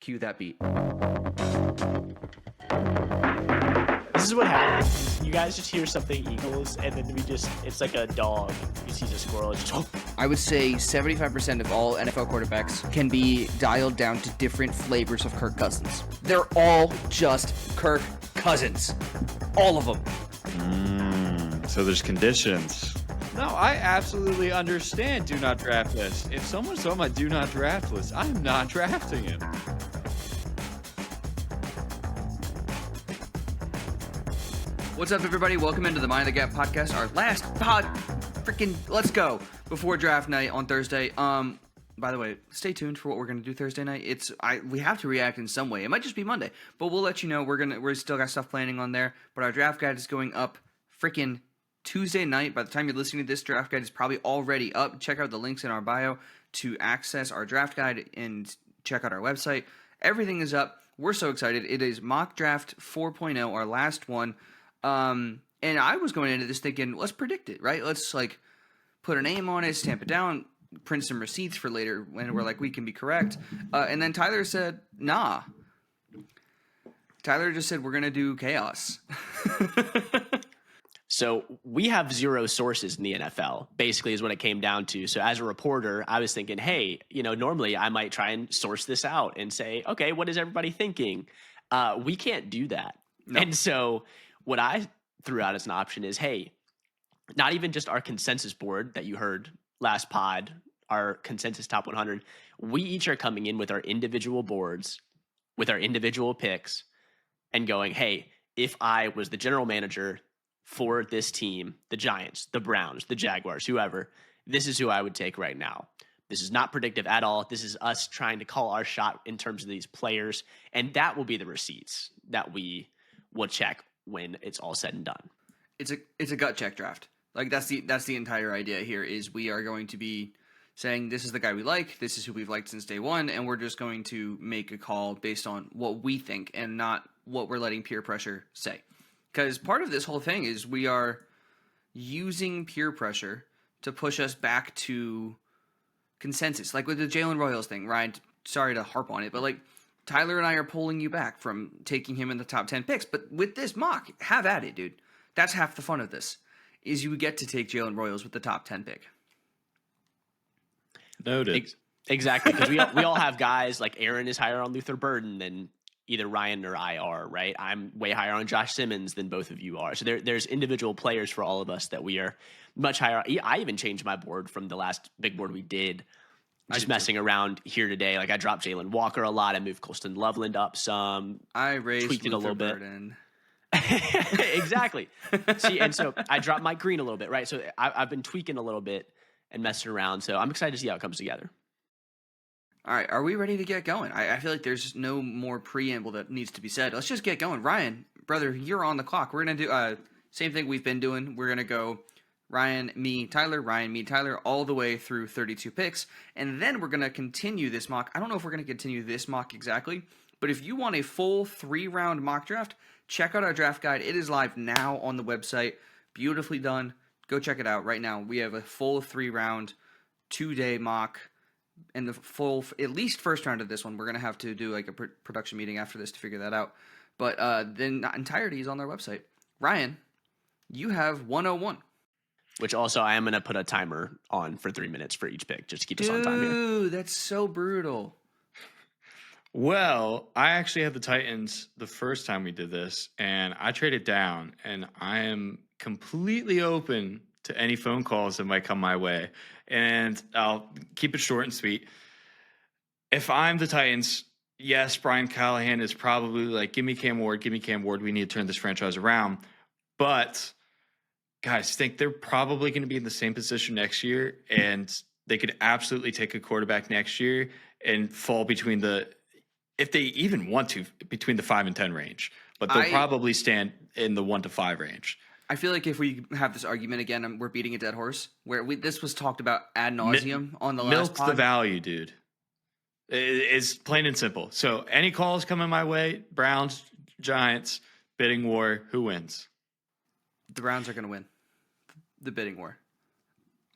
Cue that beat. This is what happens. You guys just hear something Eagles, and then it's like a dog. You see a squirrel. It's just, I would say 75% of all NFL quarterbacks can be dialed down to different flavors of Kirk Cousins. They're all just Kirk Cousins. All of them. So there's conditions. No, I absolutely understand do not draft list. If someone's on my do not draft list, I'm not drafting him. What's up, everybody? Welcome into the Mind the Gap podcast, our last let's go before draft night on Thursday. By the way, stay tuned for what we're gonna do Thursday night. We have to react in some way. It might just be Monday, but we'll let you know. We're still got stuff planning on there, but our draft guide is going up freaking Tuesday night. By the time you're listening to this, draft guide is probably already up. Check out the links in our bio to access our draft guide and check out our website. Everything is up. We're so excited. It is Mock Draft 4.0, our last one. And I was going into this thinking, let's predict it, right? Let's put a name on it, stamp it down, print some receipts for later when we're we can be correct. And then Tyler said, nah. Tyler just said, we're going to do chaos. So we have zero sources in the NFL, basically, is what it came down to. So as a reporter, I was thinking, hey, normally I might try and source this out and say, okay, what is everybody thinking? We can't do that. No. And so what I threw out as an option is, hey, not even just our consensus board that you heard last pod, our consensus top 100, we each are coming in with our individual boards, with our individual picks, and going, hey, if I was the general manager for this team, the Giants, the Browns, the Jaguars, whoever, this is who I would take right now. This is not predictive at all. This is us trying to call our shot in terms of these players, and that will be the receipts that we will check when it's all said and done. It's a gut check draft. That's the entire idea here is we are going to be saying this is the guy we like, this is who we've liked since day one, and we're just going to make a call based on what we think and not what we're letting peer pressure say. Because part of this whole thing is we are using peer pressure to push us back to consensus. Like with the Jalen Royals thing, Ryan, sorry to harp on it, but Tyler and I are pulling you back from taking him in the top 10 picks. But with this mock, have at it, dude. That's half the fun of this, is you get to take Jalen Royals with the top 10 pick. Noted. Exactly, because we all have guys like Aaron is higher on Luther Burden than either Ryan or I are, right? I'm way higher on Josh Simmons than both of you are. So there's individual players for all of us that we are much higher. I even changed my board from the last big board we did, just messing around here today. I dropped Jalen Walker a lot. I moved Colston Loveland up some. I raised tweaked it a little bit. Burden. Exactly. See, and so I dropped Mike Green a little bit, right? So I've been tweaking a little bit and messing around. So I'm excited to see how it comes together. All right, are we ready to get going? I feel like there's no more preamble that needs to be said. Let's just get going. Ryan, brother, you're on the clock. We're going to do same thing we've been doing. We're going to go Ryan, me, Tyler, all the way through 32 picks. And then we're going to continue this mock. I don't know if we're going to continue this mock exactly, but if you want a full 3-round mock draft, check out our draft guide. It is live now on the website. Beautifully done. Go check it out right now. We have a full 3-round, 2-day mock. And the full, at least first round of this one, we're going to have to do a production meeting after this to figure that out. But the entirety is on their website. Ryan, you have 101. Which also I am going to put a timer on for 3 minutes for each pick, just to keep us on time here. Dude, that's so brutal. Well, I actually had the Titans the first time we did this, and I traded down, and I am completely open to any phone calls that might come my way. And I'll keep it short and sweet. If I'm the Titans, yes, Brian Callahan is probably give me Cam Ward. We need to turn this franchise around. But guys, think they're probably going to be in the same position next year, and they could absolutely take a quarterback next year and fall between if they even want to, between the 5 and 10 range. But they'll probably stand in the 1 to 5 range. I feel like if we have this argument again, we're beating a dead horse. Where this was talked about ad nauseum on the last pod. Milk the value, dude. It's plain and simple. So any calls coming my way, Browns, Giants, bidding war, who wins? The Browns are going to win the bidding war.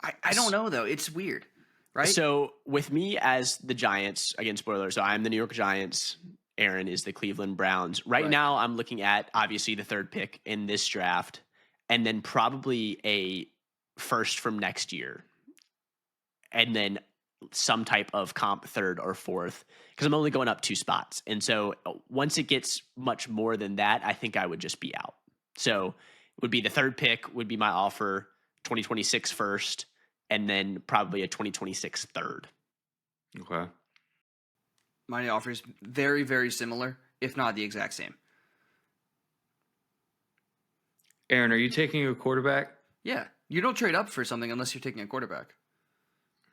I don't know, though. It's weird. right? So with me as the Giants, again, spoiler, so I'm the New York Giants. Aaron is the Cleveland Browns. Right now, I'm looking at obviously the third pick in this draft, and then probably a first from next year, and then some type of comp third or fourth, because I'm only going up 2 spots. And so once it gets much more than that, I think I would just be out. So it would be the third pick would be my offer, 2026 first, and then probably a 2026 third. Okay. My offer is very, very similar, if not the exact same. Aaron, are you taking a quarterback? Yeah, you don't trade up for something unless you're taking a quarterback.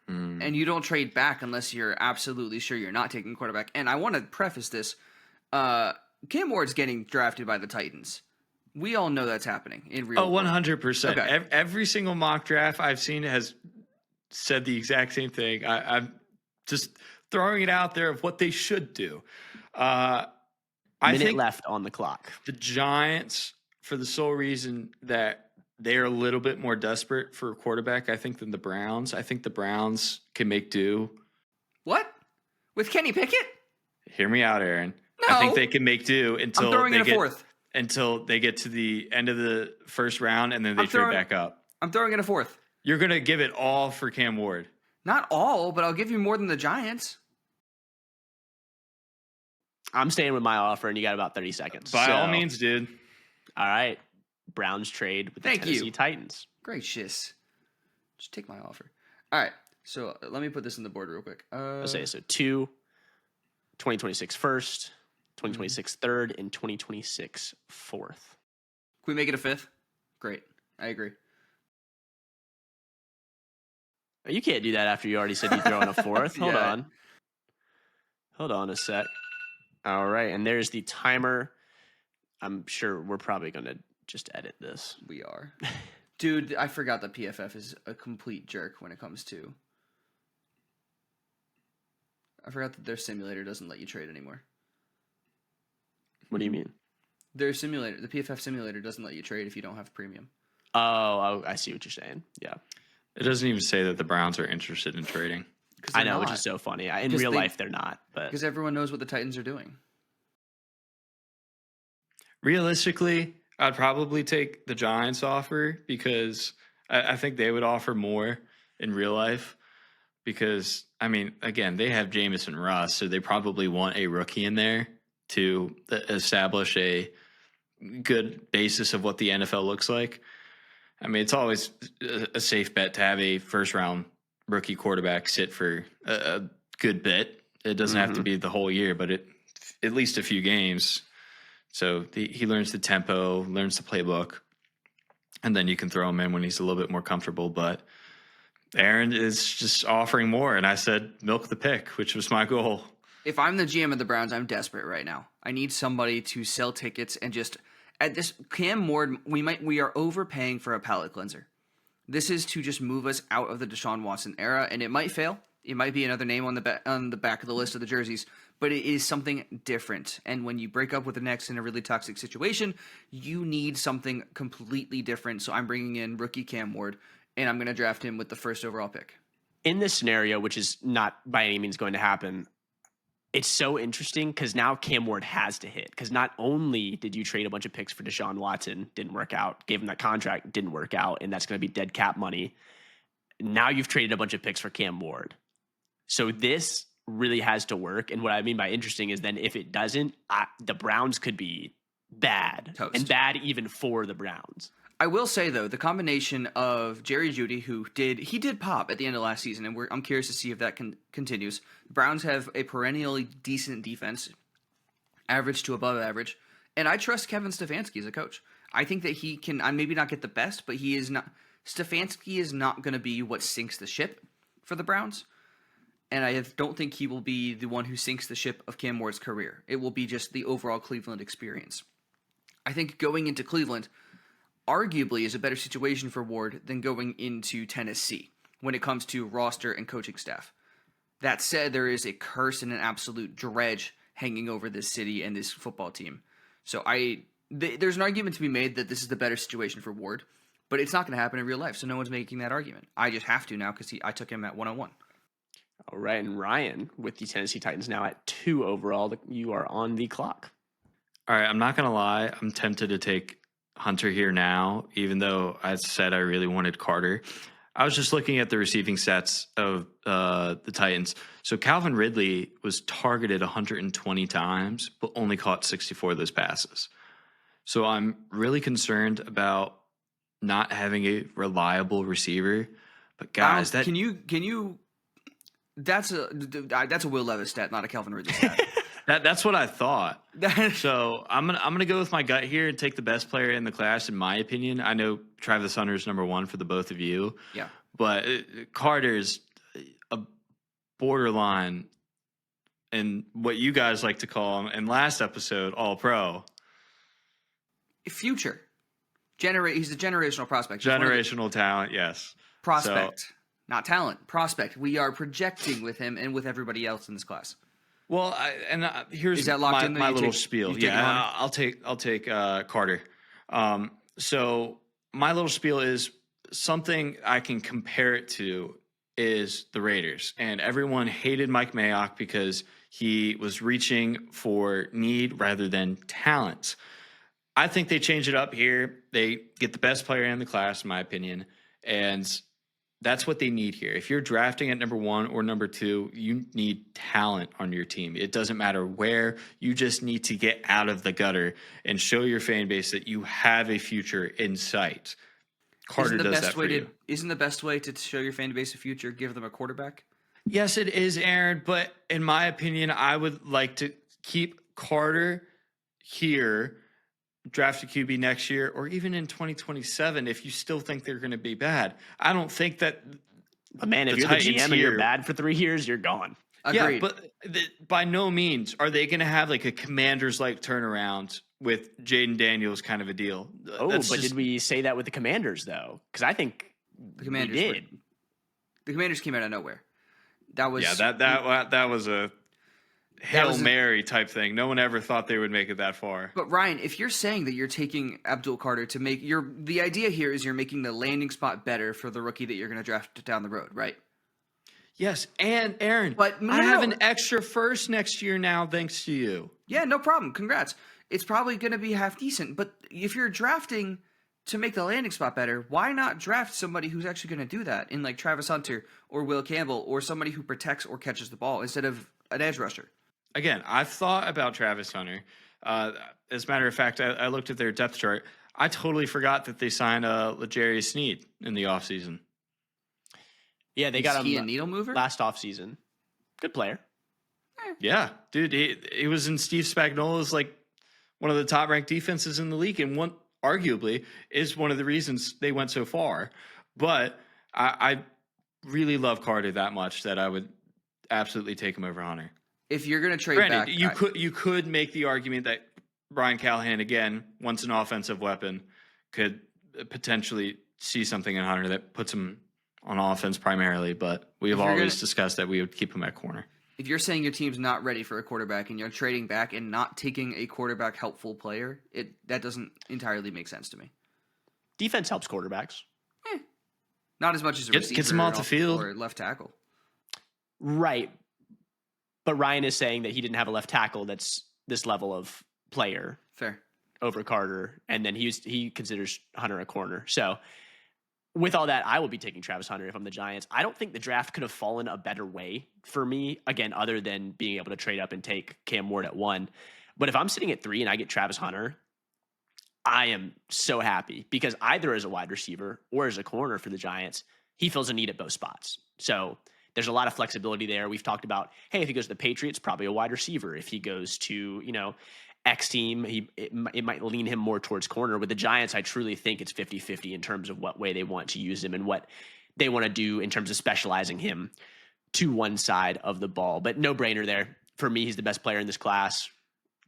Hmm. And you don't trade back unless you're absolutely sure you're not taking a quarterback. And I want to preface this. Cam Ward's getting drafted by the Titans. We all know that's happening in real Oh, world. 100%. Okay. Every single mock draft I've seen has said the exact same thing. I'm just throwing it out there of what they should do. I Minute think left on the clock. the Giants, for the sole reason that they're a little bit more desperate for a quarterback, I think, than the Browns. I think the Browns can make do. What? With Kenny Pickett? Hear me out, Aaron. No. I think they can make do until I'm throwing they in a get fourth. until they get to the end of the first round, and then they trade back up. I'm throwing in a fourth. You're gonna give it all for Cam Ward. Not all, but I'll give you more than the Giants. I'm staying with my offer, and you got about 30 seconds. By all means, dude. All right. Browns trade with the Thank you. Tennessee Titans. Great shiz. Just take my offer. All right. So let me put this in the board real quick. I'll say so 2, 2026 first, 2026 third, and 2026 fourth. Can we make it a fifth? Great. I agree. You can't do that after you already said you throw in a fourth. Hold Yeah. on. Hold on a sec. All right. And there's the timer. I'm sure we're probably going to just edit this. We are. Dude, I forgot that PFF is a complete jerk when it comes to... I forgot that their simulator doesn't let you trade anymore. What do you mean? Their simulator, the PFF simulator doesn't let you trade if you don't have premium. Oh, I see what you're saying. Yeah. It doesn't even say that the Browns are interested in trading. I know, which is so funny. In real life, they're not. But because everyone knows what the Titans are doing. Realistically, I'd probably take the Giants offer because I think they would offer more in real life. Because, I mean, again, they have Jamison Russ, so they probably want a rookie in there to establish a good basis of what the NFL looks like. I mean, it's always a safe bet to have a first-round rookie quarterback sit for a good bit. It doesn't have to be the whole year, but at least a few games. So he learns the tempo, learns the playbook, and then you can throw him in when he's a little bit more comfortable. But Aaron is just offering more, and I said milk the pick, which was my goal. If I'm the GM of the Browns, I'm desperate right now. I need somebody to sell tickets and just at this Cam Ward. We are overpaying for a palate cleanser. This is to just move us out of the Deshaun Watson era, and it might fail. It might be another name on the back of the list of the jerseys, but it is something different. And when you break up with the Knicks in a really toxic situation, you need something completely different. So I'm bringing in rookie Cam Ward, and I'm going to draft him with the first overall pick. in this scenario, which is not by any means going to happen, it's so interesting because now Cam Ward has to hit. Because not only did you trade a bunch of picks for Deshaun Watson, didn't work out, gave him that contract, didn't work out, and that's going to be dead cap money. Now you've traded a bunch of picks for Cam Ward. So this really has to work. And what I mean by interesting is then if it doesn't, the Browns could be bad. Toast. And bad even for the Browns. I will say, though, the combination of Jerry Jeudy, who did pop at the end of last season, and I'm curious to see if that continues. The Browns have a perennially decent defense, average to above average, and I trust Kevin Stefanski as a coach. I think that he can maybe not get the best, but he is not. Stefanski is not going to be what sinks the ship for the Browns, and I don't think he will be the one who sinks the ship of Cam Ward's career. It will be just the overall Cleveland experience. I think going into Cleveland arguably is a better situation for Ward than going into Tennessee when it comes to roster and coaching staff. That said, there is a curse and an absolute dredge hanging over this city and this football team. So there's an argument to be made that this is the better situation for Ward, but it's not going to happen in real life, so no one's making that argument. I just have to now because I took him at 101. All right, and Ryan with the Tennessee Titans now at 2 overall. You are on the clock. All right, I'm not going to lie. I'm tempted to take Hunter here now, even though I said I really wanted Carter. I was just looking at the receiving sets of the Titans. So Calvin Ridley was targeted 120 times, but only caught 64 of those passes. So I'm really concerned about not having a reliable receiver. But guys, can you? That's a Will Levis stat, not a Calvin Ridley stat. that's what I thought. So I'm gonna go with my gut here and take the best player in the class, in my opinion. I know Travis Hunter's number one for the both of you. Yeah. But Carter's a borderline, and what you guys like to call him in last episode, all pro. Future. He's a generational prospect. Generational talent, yes. Prospect. Not talent. Prospect. We are projecting with him and with everybody else in this class. Well, here's Is that locked in? my little spiel. Yeah, I'll take Carter. So my little spiel is something I can compare it to is the Raiders, and everyone hated Mike Mayock because he was reaching for need rather than talent. I think they change it up here. They get the best player in the class, in my opinion, and that's what they need here. If you're drafting at number 1 or number 2, you need talent on your team. It doesn't matter where. You just need to get out of the gutter and show your fan base that you have a future in sight. Carter does that for you. Isn't the best way to show your fan base a future give them a quarterback? Yes, it is, Aaron. But in my opinion, I would like to keep Carter here, draft a QB next year, or even in 2027 if you still think they're going to be bad. I don't think that. But man, if you're the GM and you're bad for 3 years, you're gone. Agreed. Yeah, but by no means are they going to have like a Commanders-like turnaround with Jaden Daniels kind of a deal. Did we say that with the Commanders though? Because I think the Commanders did. The Commanders came out of nowhere. That was that was a Hail Mary type thing. No one ever thought they would make it that far. But Ryan, if you're saying that you're taking Abdul Carter to make the idea here is you're making the landing spot better for the rookie that you're going to draft down the road, right? Yes, and Aaron, I have an extra first next year now thanks to you. Yeah, no problem. Congrats. It's probably going to be half decent. But if you're drafting to make the landing spot better, why not draft somebody who's actually going to do that in like Travis Hunter or Will Campbell or somebody who protects or catches the ball instead of an edge rusher? Again, I've thought about Travis Hunter. As a matter of fact, I looked at their depth chart. I totally forgot that they signed L'Jarius Sneed in the offseason. Yeah, they got him a needle mover last offseason. Good player. Yeah, dude, he was in Steve Spagnuolo's like one of the top ranked defenses in the league, and one arguably is one of the reasons they went so far. But I really love Carter that much that I would absolutely take him over Hunter. If you're going to trade Granted, back, you could make the argument that Brian Callahan, again, once an offensive weapon, could potentially see something in Hunter that puts him on offense primarily. But we have always discussed that we would keep him at corner. If you're saying your team's not ready for a quarterback and you're trading back and not taking a quarterback helpful player, that doesn't entirely make sense to me. Defense helps quarterbacks. Not as much as a receiver gets him off the field or left tackle. Right. But Ryan is saying that he didn't have a left tackle that's this level of player. Fair. Over Carter, and then he considers Hunter a corner. So with all that, I will be taking Travis Hunter if I'm the Giants. I don't think the draft could have fallen a better way for me, again, other than being able to trade up and take Cam Ward at 1. But if I'm sitting at 3 and I get Travis Hunter, I am so happy because either as a wide receiver or as a corner for the Giants, he fills a need at both spots. So there's a lot of flexibility there. We've talked about, hey, if he goes to the Patriots, probably a wide receiver. If he goes to, X team, it might lean him more towards corner. With the Giants, I truly think it's 50-50 in terms of what way they want to use him and what they want to do in terms of specializing him to one side of the ball. But no brainer there. For me, he's the best player in this class.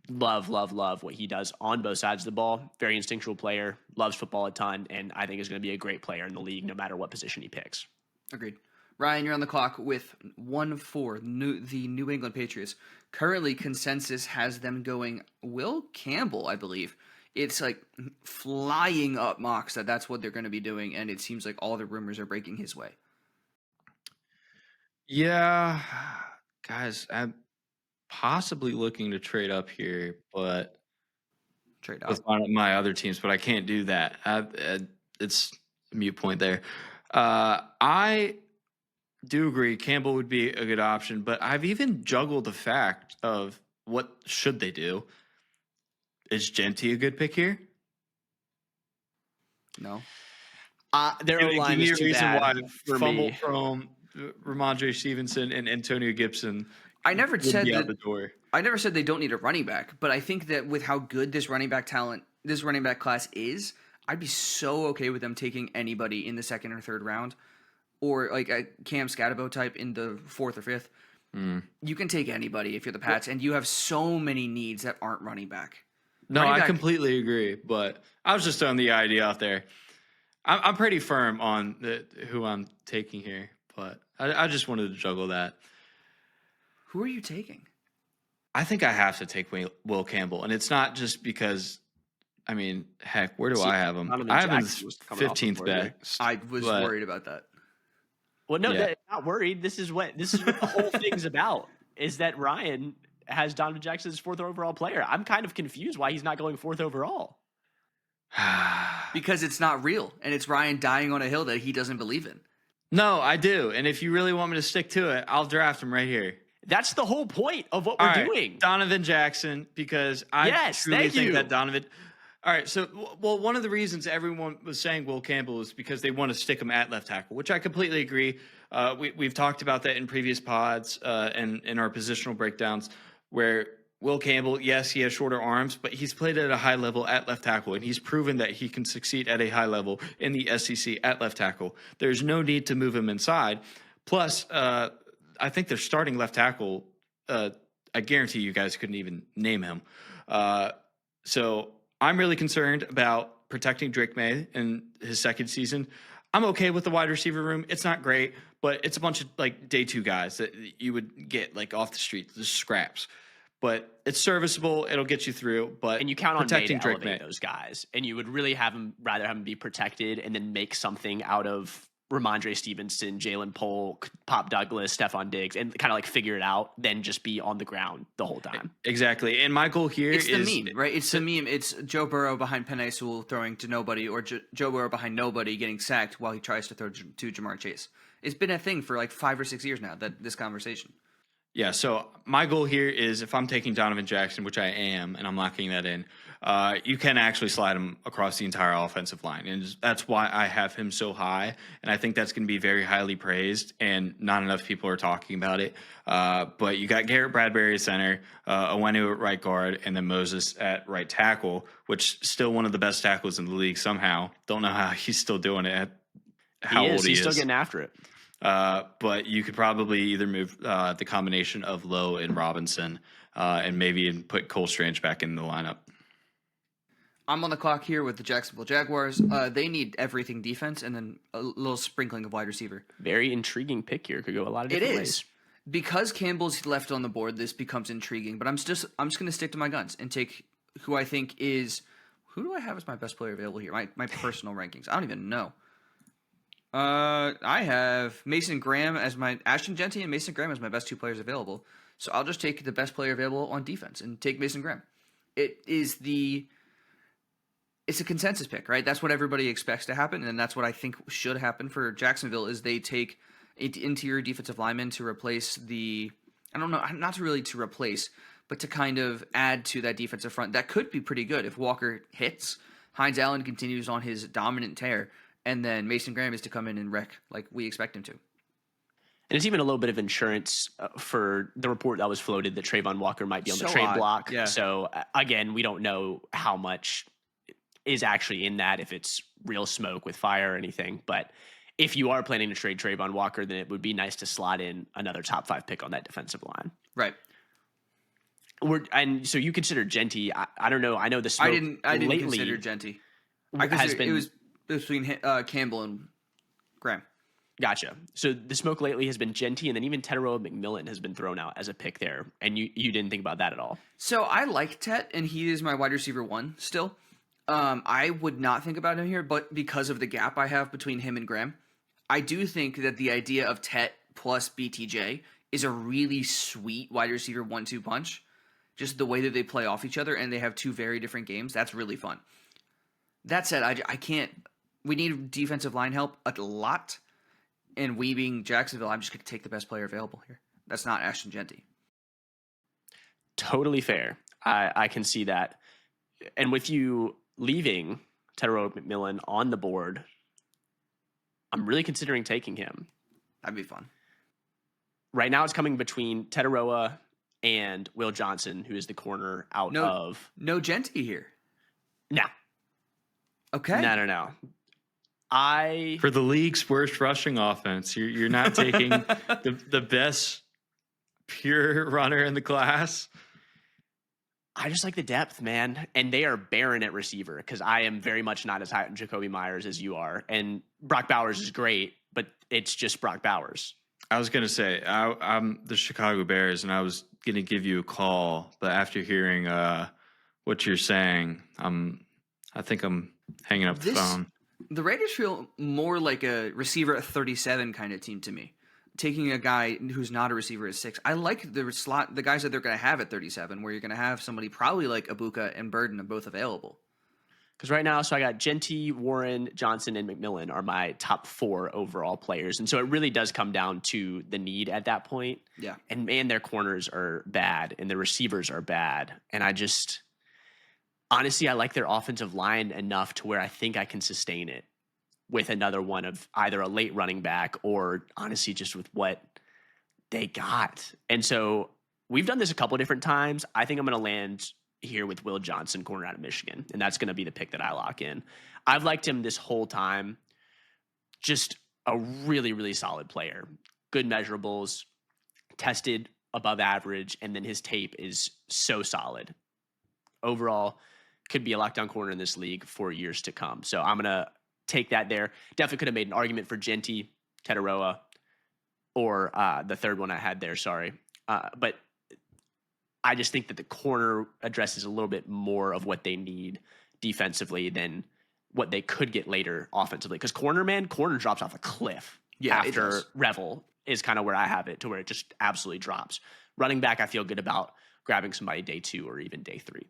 Love what he does on both sides of the ball. Very instinctual player, loves football a ton, and I think is going to be a great player in the league no matter what position he picks. Agreed. Ryan, you're on the clock with 1-4, the New England Patriots. Currently, consensus has them going Will Campbell, I believe. It's like flying up mocks that's what they're going to be doing, and it seems like all the rumors are breaking his way. Yeah, guys, I'm possibly looking to trade up here, but Trade with up. my other teams, but I can't do that. It's a mute point there. I do agree Campbell would be a good option, but I've even juggled the fact of what should they do. Is Genty a good pick here? No. Their Give O-line me is a too reason why bad for Fumble me. Chrome, Ramondre Stevenson, and Antonio Gibson I never would said be out that. the door. I never said they don't need a running back, but I think that with how good this running back class is, I'd be so okay with them taking anybody in the second or third round, or like a Cam Scatabo type in the fourth or fifth. You can take anybody if you're the Pats, and you have so many needs that aren't running back. No, Running I back- completely agree, but I was just throwing the idea out there. I'm pretty firm on who I'm taking here, but I just wanted to juggle that. Who are you taking? I think I have to take Will Campbell, and it's not just because. I mean, heck, where do See, I have him? Donovan I have him Jackson was coming off the 15th board here. best. I was but- worried about that. Well, no, Yeah. not worried. This is what the whole thing's about. Is that Ryan has Donovan Jackson as fourth overall player? I'm kind of confused why he's not going fourth overall. Because it's not real, and it's Ryan dying on a hill that he doesn't believe in. No, I do, and if you really want me to stick to it, I'll draft him right here. That's the whole point of what All we're right, doing. Donovan Jackson, because I Yes, truly thank think you. that Donovan. All right, so well, one of the reasons everyone was saying Will Campbell is because they want to stick him at left tackle, which I completely agree. We've talked about that in previous pods and in our positional breakdowns, where Will Campbell, yes, he has shorter arms, but he's played at a high level at left tackle, and he's proven that he can succeed at a high level in the SEC at left tackle. There's no need to move him inside. Plus, I think their starting left tackle, I guarantee you guys couldn't even name him. So I'm really concerned about protecting Drake May in his second season. I'm okay with the wide receiver room. It's not great, but it's a bunch of like day two guys that you would get like off the street, just scraps. But it's serviceable. It'll get you through. But And you count on May protecting to Drake May. elevate those guys. And you would really rather have him be protected and then make something out of Ramondre Stevenson, Jalen Polk, Pop Douglas, Stephon Diggs, and kind of like figure it out than just be on the ground the whole time. Exactly. And my goal here It's is the meme, right? It's the meme. It's Joe Burrow behind Penei Sewell throwing to nobody, or Joe Burrow behind nobody getting sacked while he tries to throw to Jamar Chase. It's been a thing for like 5 or 6 years now, that this conversation. Yeah, so my goal here is if I'm taking Donovan Jackson, which I am, and I'm locking that in, you can actually slide him across the entire offensive line. And that's why I have him so high. And I think that's going to be very highly praised, and not enough people are talking about it. But you got Garrett Bradbury at center, Owenu at right guard, and then Moses at right tackle, which still one of the best tackles in the league somehow. Don't know how he's still doing it at how old he is. He's still getting after it. But you could probably either move the combination of Lowe and Robinson and maybe put Cole Strange back in the lineup. I'm on the clock here with the Jacksonville Jaguars. They need everything defense and then a little sprinkling of wide receiver. Very intriguing pick here. Could go a lot of different ways. Because Campbell's left on the board, this becomes intriguing. But I'm just going to stick to my guns and take who I think is – who do I have as my best player available here? My personal rankings. I don't even know. I have Mason Graham as my Ashton Genty and Mason Graham as my best two players available. So I'll just take the best player available on defense and take Mason Graham. It's a consensus pick, right? That's what everybody expects to happen, and that's what I think should happen for Jacksonville is they take an interior defensive lineman to replace not really to replace, but to kind of add to that defensive front. That could be pretty good if Walker hits, Hines Allen continues on his dominant tear, and then Mason Graham is to come in and wreck like we expect him to. And it's even a little bit of insurance for the report that was floated that Trayvon Walker might be on the So trade odd. block. Yeah. So, again, we don't know how much is actually in that, if it's real smoke with fire or anything. But if you are planning to trade Trayvon Walker, then it would be nice to slot in another top 5 pick on that defensive line. Right. And so you consider Genty. I don't know. I know the smoke I didn't lately consider Genty. It was between Campbell and Graham. Gotcha. So the smoke lately has been Genty, and then even Teteroa McMillan has been thrown out as a pick there. And you didn't think about that at all. So I like Tet, and he is my wide receiver 1 still. I would not think about him here, but because of the gap I have between him and Graham, I do think that the idea of Tet plus BTJ is a really sweet wide receiver 1-2 punch. Just the way that they play off each other, and they have two very different games. That's really fun. That said, I can't. We need defensive line help a lot. And we being Jacksonville, I'm just going to take the best player available here. That's not Ashton Genty. Totally fair. I can see that. And with you leaving Tedero McMillan on the board, I'm really considering taking him. That'd be fun. Right now it's coming between Tedero and Will Johnson, who is the corner out of... No Genty here. No. Okay. No. For the league's worst rushing offense, you're not taking the best pure runner in the class. I just like the depth, man. And they are barren at receiver because I am very much not as high on Jacoby Myers as you are. And Brock Bowers is great, but it's just Brock Bowers. I was going to say, I'm the Chicago Bears, and I was going to give you a call. But after hearing what you're saying, I think I'm hanging up the phone. The Raiders feel more like a receiver at 37 kind of team to me. Taking a guy who's not a receiver at 6. I like the guys that they're going to have at 37, where you're going to have somebody probably like Ibuka and Burden both available. Because right now, so I got Genty, Warren, Johnson, and McMillan are my top 4 overall players. And so it really does come down to the need at that point. Yeah. And man, their corners are bad and their receivers are bad. And honestly, I like their offensive line enough to where I think I can sustain it with another one of either a late running back or honestly just with what they got. And so we've done this a couple of different times. I think I'm going to land here with Will Johnson, corner out of Michigan, and that's going to be the pick that I lock in. I've liked him this whole time. Just a really, really solid player. Good measurables, tested above average, and then his tape is so solid. Overall, could be a lockdown corner in this league for years to come. So I'm going to take that there. Definitely could have made an argument for Genty, Tedero, or the third one I had there, sorry. But I just think that the corner addresses a little bit more of what they need defensively than what they could get later offensively. Because corner drops off a cliff after Revel is kind of where I have it, to where it just absolutely drops. Running back, I feel good about grabbing somebody day 2 or even day 3.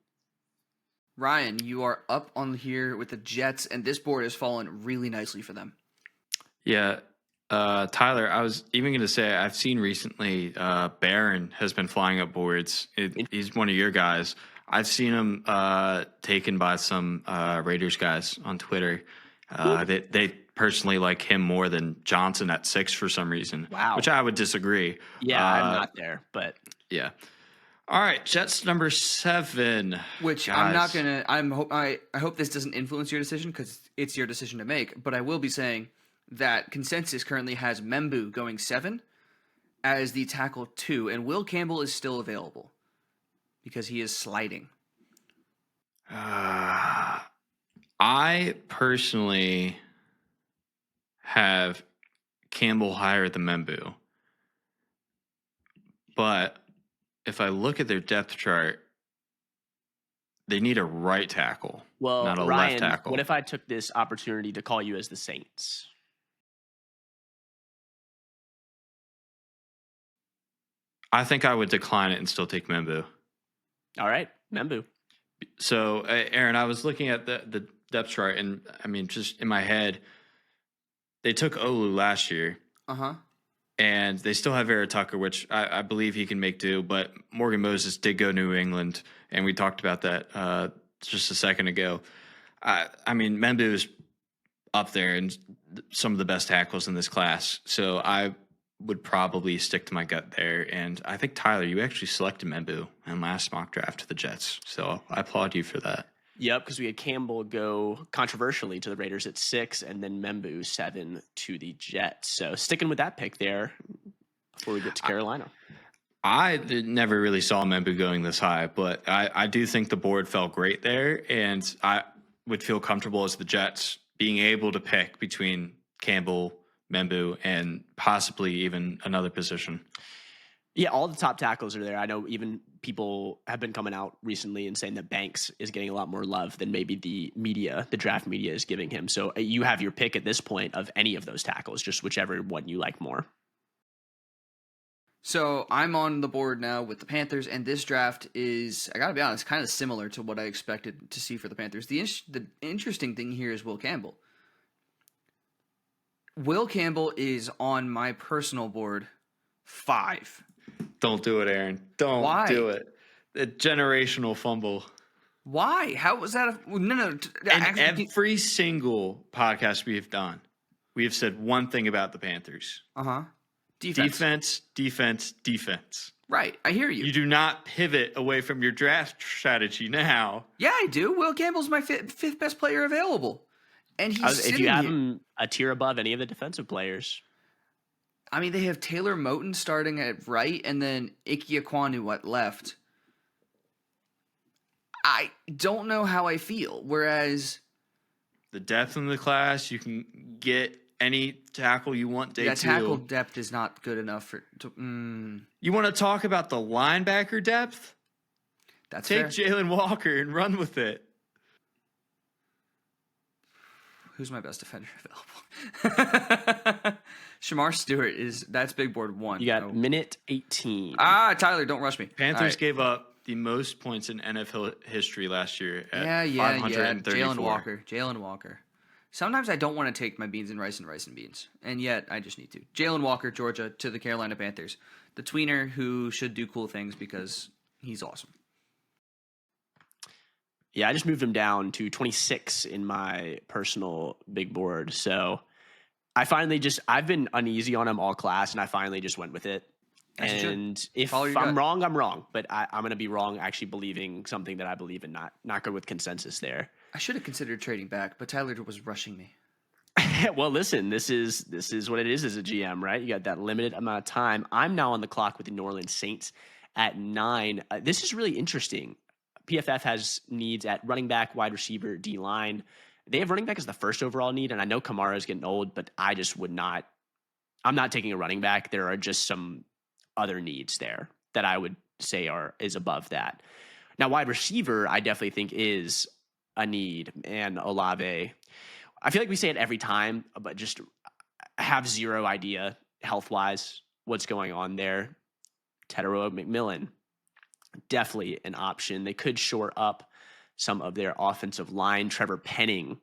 Ryan, you are up on here with the Jets, and this board has fallen really nicely for them. Yeah. Tyler, I was even going to say, I've seen recently Barron has been flying up boards. He's one of your guys. I've seen him taken by some Raiders guys on Twitter. They personally like him more than Johnson at 6 for some reason. Wow. Which I would disagree. Yeah, I'm not there, but... Yeah. All right, Jets number 7. Which guys. I'm not gonna. I hope this doesn't influence your decision because it's your decision to make. But I will be saying that consensus currently has Membu going 7 as the tackle 2, and Will Campbell is still available because he is sliding. I personally have Campbell higher than Membu, but if I look at their depth chart, they need a right tackle, not a Ryan, left tackle. What if I took this opportunity to call you as the Saints? I think I would decline it and still take Membu. All right, Membu. So, Aaron, I was looking at the depth chart, and I mean, just in my head, they took Olu last year. Uh-huh. And they still have Vera Tucker, which I believe he can make do. But Morgan Moses did go to New England, and we talked about that just a second ago. I mean, Membu is up there and some of the best tackles in this class. So I would probably stick to my gut there. And I think, Tyler, you actually selected Membu in last mock draft to the Jets. So I applaud you for that. Yep, because we had Campbell go controversially to the Raiders at 6 and then Membu 7 to the Jets. So sticking with that pick there before we get to Carolina. I never really saw Membu going this high, but I do think the board felt great there, and I would feel comfortable as the Jets being able to pick between Campbell, Membu, and possibly even another position. Yeah, all the top tackles are there. I know even people have been coming out recently and saying that Banks is getting a lot more love than maybe the draft media is giving him. So you have your pick at this point of any of those tackles, just whichever one you like more. So I'm on the board now with the Panthers, and this draft is, I gotta be honest, kind of similar to what I expected to see for the Panthers. The interesting thing here is Will Campbell. Will Campbell is on my personal board 5. Don't do it, Aaron. Don't Why? do it. The generational fumble. Why? How was that? No. And every single podcast we have done, we have said one thing about the Panthers. Defense. Right, I hear you. You do not pivot away from your draft strategy now. Yeah, I do. Will Campbell's my fifth best player available. And he's if you have him a tier above any of the defensive players. I mean, they have Taylor Moton starting at right, and then Ike Ekwonu left. I don't know how I feel. Whereas the depth in the class, you can get any tackle you want day 2. Tackle depth is not good enough for. You want to talk about the linebacker depth? That's Take fair. Jalen Walker and run with it. Who's my best defender available? Shamar Stewart that's big board 1. You got minute 18. Tyler, don't rush me. Panthers gave up the most points in NFL history last year at 534. Jalen Walker. Sometimes I don't want to take my beans and rice and beans, and yet I just need to. Jalen Walker, Georgia, to the Carolina Panthers. The tweener who should do cool things because he's awesome. Yeah, I just moved him down to 26 in my personal big board. So I've been uneasy on him all class, and I finally just went with it. And if I'm wrong, I'm wrong. But I'm going to be wrong actually believing something that I believe in, not good with consensus there. I should have considered trading back, but Tyler was rushing me. Well, listen, this is what it is as a GM, right? You got that limited amount of time. I'm now on the clock with the New Orleans Saints at 9. This is really interesting. PFF has needs at running back, wide receiver, D-line. They have running back as the first overall need, and I know Kamara is getting old, but I just would not – I'm not taking a running back. There are just some other needs there that I would say is above that. Now, wide receiver, I definitely think is a need, and Olave. I feel like we say it every time, but just have zero idea health-wise what's going on there. Tedero McMillan, definitely an option. They could shore up some of their offensive line. Trevor Penning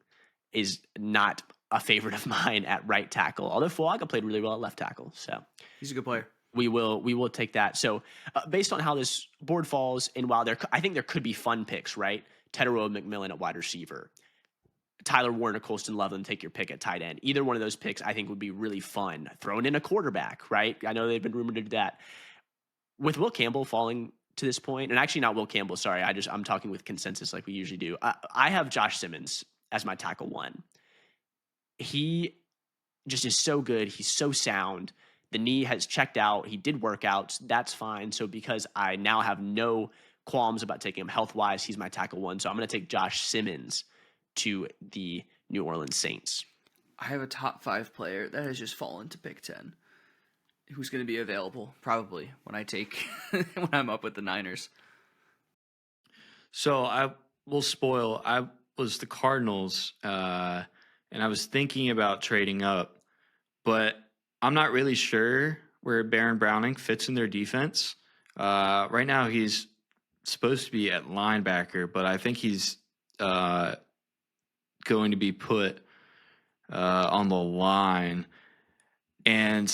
is not a favorite of mine at right tackle, although Fuaga played really well at left tackle. So he's a good player. We will take that. So based on how this board falls, and while I think there could be fun picks, right? Tedero McMillan at wide receiver, Tyler Warner, Colston Loveland, take your pick at tight end. Either one of those picks I think would be really fun. Throwing in a quarterback, right? I know they've been rumored to do that. With Will Campbell falling to this point, and actually not Will Campbell, sorry, I'm talking with consensus like we usually do. I have Josh Simmons as my tackle 1. He just is so good. He's so sound. The knee has checked out. He did workouts. That's fine. So because I now have no qualms about taking him health-wise, he's my tackle 1. So I'm going to take Josh Simmons to the New Orleans Saints. I have a top 5 player that has just fallen to pick 10. Who's going to be available probably when I'm up with the Niners. So I will spoil. I was the Cardinals, and I was thinking about trading up, but I'm not really sure where Baron Browning fits in their defense. Right now he's supposed to be at linebacker, but I think he's going to be put on the line. And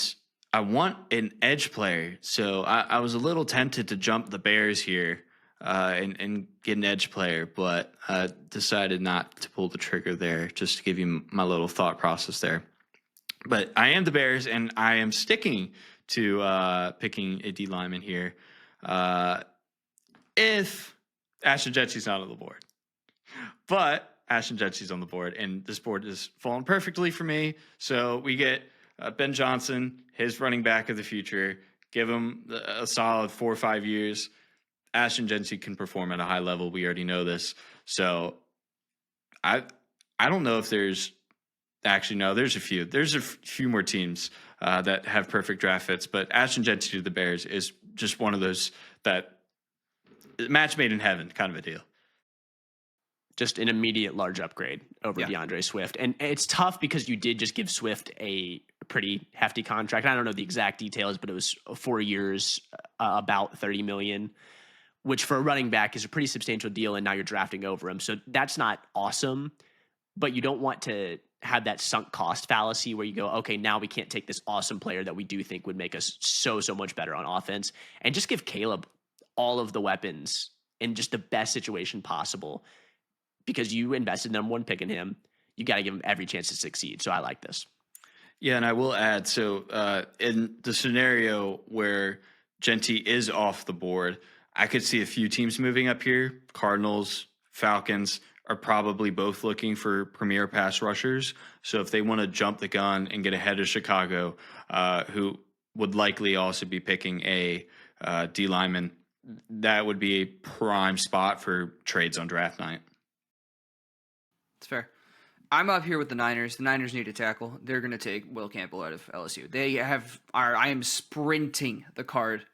I want an edge player, so I was a little tempted to jump the Bears here and get an edge player, but I decided not to pull the trigger there, just to give you my little thought process there. But I am the Bears, and I am sticking to picking a D lineman here if Ashton Jetsy's not on the board. But Ashton Jetsy's on the board, and this board is falling perfectly for me. So we get Ben Johnson, his running back of the future. Give him a solid 4 or 5 years. Ashton Jetsy can perform at a high level. We already know this. So I don't know if there's actually no. There's a few. There's a few more teams that have perfect draft fits, but Ashton Jetsy to the Bears is just one of those that match made in heaven kind of a deal. Just an immediate large upgrade over DeAndre Swift. And it's tough because you did just give Swift a pretty hefty contract. I don't know the exact details, but it was 4 years, about $30 million, which for a running back is a pretty substantial deal. And now you're drafting over him. So that's not awesome, but you don't want to have that sunk cost fallacy where you go, okay, now we can't take this awesome player that we do think would make us so much better on offense and just give Caleb all of the weapons in just the best situation possible because you invested number one pick in him. You got to give him every chance to succeed. So I like this. Yeah, and I will add, so in the scenario where Genty is off the board, I could see a few teams moving up here. Cardinals, Falcons are probably both looking for premier pass rushers. So if they want to jump the gun and get ahead of Chicago, who would likely also be picking a D lineman, that would be a prime spot for trades on draft night. It's fair. I'm up here with the Niners. The Niners need a tackle. They're going to take Will Campbell out of LSU. I am sprinting the card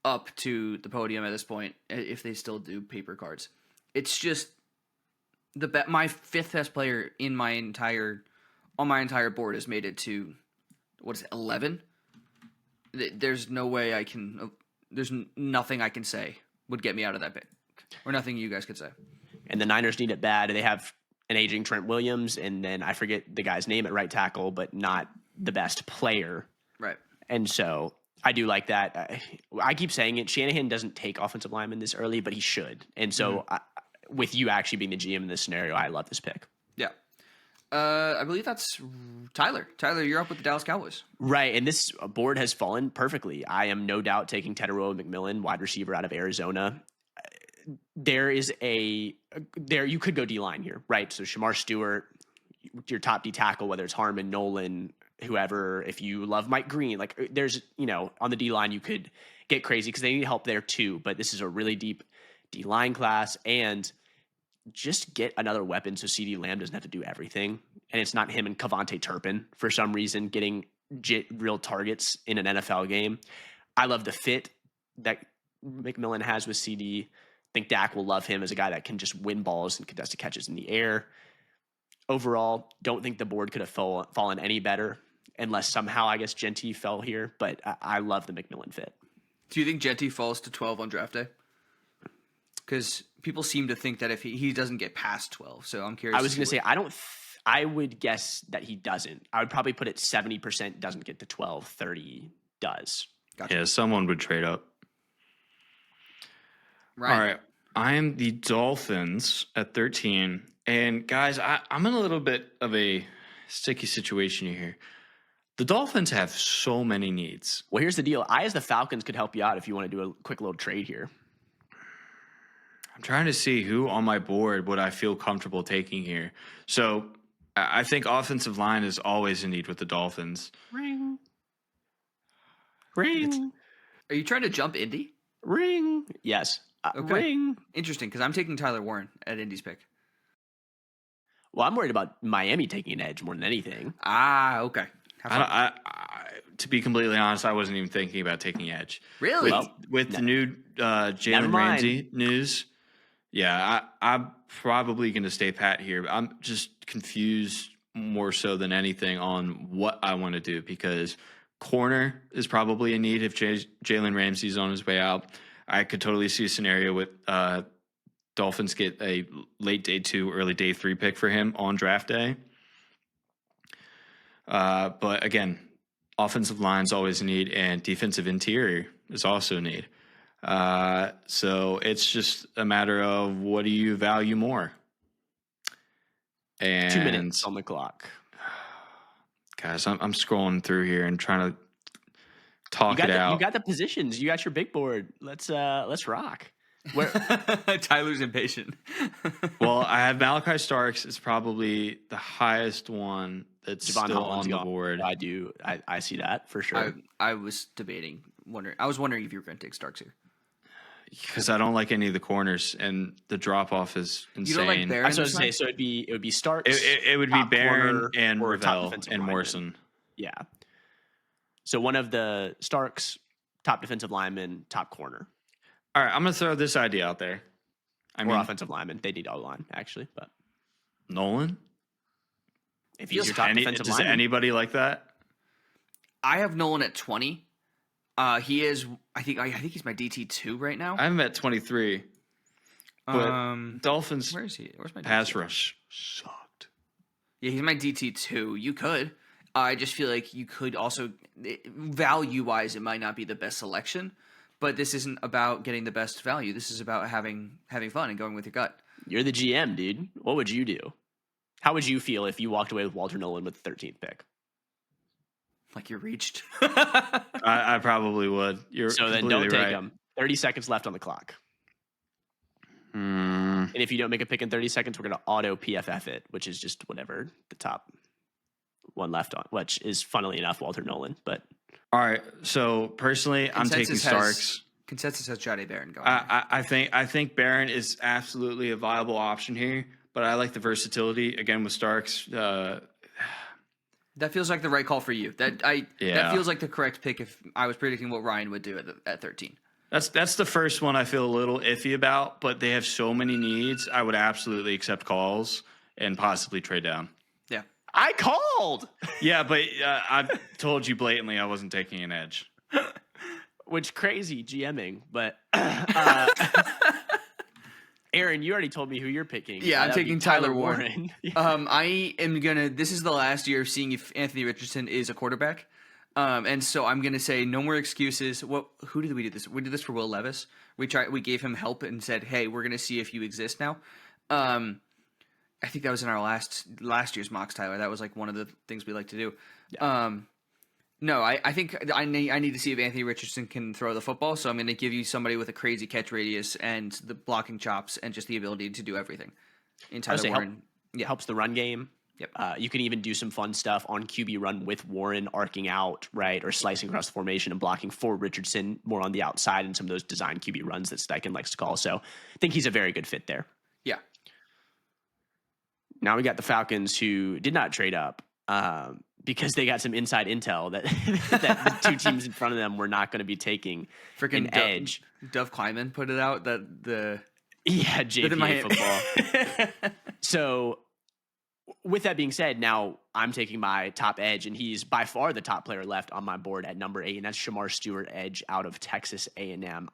up to the podium at this point, if they still do paper cards. It's just my fifth best player on my entire board has made it to 11. There's no way I can. There's nothing I can say would get me out of that pick, or nothing you guys could say. And the Niners need it bad. They have an aging Trent Williams, and then I forget the guy's name at right tackle, but not the best player. Right. And so I do like that. I keep saying it. Shanahan doesn't take offensive linemen this early, but he should. And so with you actually being the GM in this scenario, I love this pick. Yeah. I believe that's Tyler. Tyler, you're up with the Dallas Cowboys. Right, and this board has fallen perfectly. I am no doubt taking Teteroa McMillan, wide receiver out of Arizona. You could go D-line here, right? So Shamar Stewart, your top D tackle, whether it's Harmon, Nolan, whoever. If you love Mike Green, like there's, on the D-line you could get crazy because they need help there too. But this is a really deep D-line class, and just get another weapon so CeeDee Lamb doesn't have to do everything. And it's not him and Kavonte Turpin for some reason getting real targets in an NFL game. I love the fit that McMillan has with CD. I think Dak will love him as a guy that can just win balls and contested catches in the air. Overall, don't think the board could have fallen any better unless somehow, I guess, Genty fell here. But I love the McMillan fit. Do you think Genty falls to 12 on draft day? Because people seem to think that if he doesn't get past 12. So I'm curious. I was going to say, I would guess that he doesn't. I would probably put it 70% doesn't get to 12, 30 does. Gotcha. Yeah, someone would trade up. Right. All right. I am the Dolphins at 13. And guys, I'm in a little bit of a sticky situation here. The Dolphins have so many needs. Well, here's the deal. I, as the Falcons, could help you out if you want to do a quick little trade here. I'm trying to see who on my board would I feel comfortable taking here. So I think offensive line is always a need with the Dolphins. Ring. Are you trying to jump Indy? Ring. Yes. Okay. Ring. Interesting, because I'm taking Tyler Warren at Indy's pick. Well, I'm worried about Miami taking an edge more than anything. Okay. To be completely honest, I wasn't even thinking about taking edge. Really? With the new Jalen Ramsey news, yeah, I'm probably going to stay pat here. I'm just confused more so than anything on what I want to do because corner is probably a need if Jalen Ramsey's on his way out. I could totally see a scenario with Dolphins get a late day 2, early day 3 pick for him on draft day. But again, offensive line's always a need, and defensive interior is also a need. So it's just a matter of what do you value more? And 2 minutes on the clock. Guys, I'm scrolling through here and trying to talk it out. You got the positions. You got your big board. Let's rock. Tyler's impatient. Well, I have Malachi Starks. It's probably the highest one that's Javon still Holland's on the gone. board. I do. I see that for sure. I was wondering if you were going to take Starks here. Because I don't like any of the corners, and the drop off is insane. You don't like Barron? I was going to say, so it would be Starks. It would be Barron and or top Ravel defensive and lineman. Morrison. Yeah. So one of the Starks, top defensive lineman, top corner. All right, I'm going to throw this idea out there. Or offensive lineman. They need O-line, actually. But Nolan? if he's your top defensive lineman. Does anybody like that? I have Nolan at 20. He is. I think he's my DT2 right now. I'm at 23. But Dolphins Where is he? Where's my pass DT2? rush sucked. Yeah, he's my DT2. You could. I just feel like you could also, value wise, it might not be the best selection, but this isn't about getting the best value. This is about having fun and going with your gut. You're the GM, dude. What would you do? How would you feel if you walked away with Walter Nolan with the 13th pick? Like you reached. I probably would. You're So then completely don't take right. him. 30 seconds left on the clock. Hmm. And if you don't make a pick in 30 seconds, we're going to auto PFF it, which is just whatever the top one left on, which is funnily enough Walter Nolan. But All right. So personally, I'm taking Starks. Consensus has Jade Barron going. I think Barron is absolutely a viable option here, but I like the versatility again with Starks. That feels like the right call for you. That feels like the correct pick if I was predicting what Ryan would do at 13. That's the first one I feel a little iffy about, but they have so many needs. I would absolutely accept calls and possibly trade down. Yeah. I called, Yeah, but I told you blatantly I wasn't taking an edge. which crazy GMing, but Aaron, you already told me who you're picking. Yeah, I'm That'd be taking Tyler Warren. Yeah. I am gonna. This is the last year of seeing if Anthony Richardson is a quarterback, and so I'm gonna say no more excuses. Who did we do this? We did this for Will Levis. We gave him help and said, "Hey, we're gonna see if you exist now." I think that was in our last year's mocks, Tyler. That was like one of the things we like to do. Yeah. No, I think I need to see if Anthony Richardson can throw the football. So I'm going to give you somebody with a crazy catch radius and the blocking chops and just the ability to do everything. In Tyler Warren, helps the run game. Yep. You can even do some fun stuff on QB run with Warren arcing out, right, or slicing across the formation and blocking for Richardson more on the outside and some of those design QB runs that Steichen likes to call. So I think he's a very good fit there. Yeah. Now we got the Falcons who did not trade up because they got some inside intel that that the two teams in front of them were not going to be taking Freaking an edge. Dove Kleiman put it out that the JPA football. So with that being said, now I'm taking my top edge, and he's by far the top player left on my board at number 8, and that's Shamar Stewart, edge out of Texas A&M.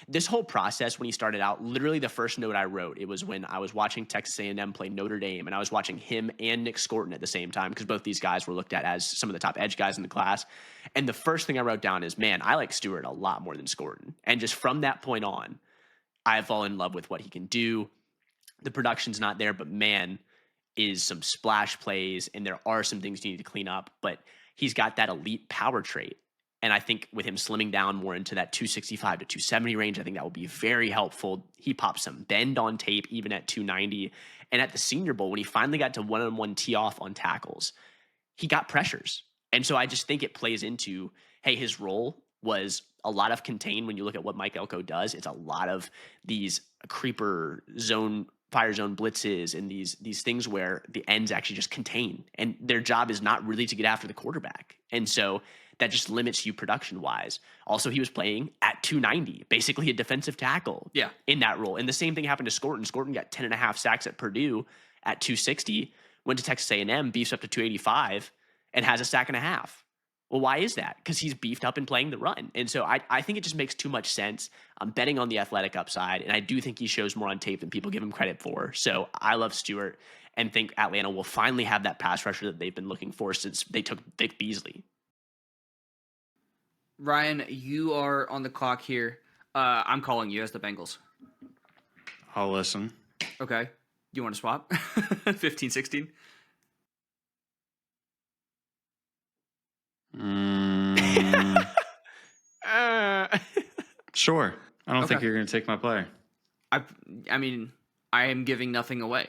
This whole process when he started out, literally the first note I wrote, it was when I was watching Texas A&M play Notre Dame, and I was watching him and Nick Scorton at the same time because both these guys were looked at as some of the top edge guys in the class. And the first thing I wrote down is, man, I like Stewart a lot more than Scorton. And just from that point on, I have fallen in love with what he can do. The production's not there, but man, is some splash plays, and there are some things you need to clean up, but he's got that elite power trait. And I think with him slimming down more into that 265 to 270 range, I think that will be very helpful. He popped some bend on tape, even at 290. And at the Senior Bowl, when he finally got to one-on-one tee off on tackles, he got pressures. And so I just think it plays into, hey, his role was a lot of contain. When you look at what Mike Elko does, it's a lot of these creeper zone, fire zone blitzes and these things where the ends actually just contain, and their job is not really to get after the quarterback. And so that just limits you production wise. Also, he was playing at 290, basically a defensive tackle in that role. And the same thing happened to Scorton. Scorton got 10.5 sacks at Purdue at 260, went to Texas A&M, beefs up to 285 and has a sack and a half. Well, why is that? Because he's beefed up and playing the run. And so I think it just makes too much sense. I'm betting on the athletic upside, and I do think he shows more on tape than people give him credit for. So I love Stewart and think Atlanta will finally have that pass rusher that they've been looking for since they took Vic Beasley. Ryan, you are on the clock here. I'm calling you as the Bengals. I'll listen. Okay. You want to swap? 15, 16? Sure. I don't think Okay. you're going to take my player. I mean, I am giving nothing away.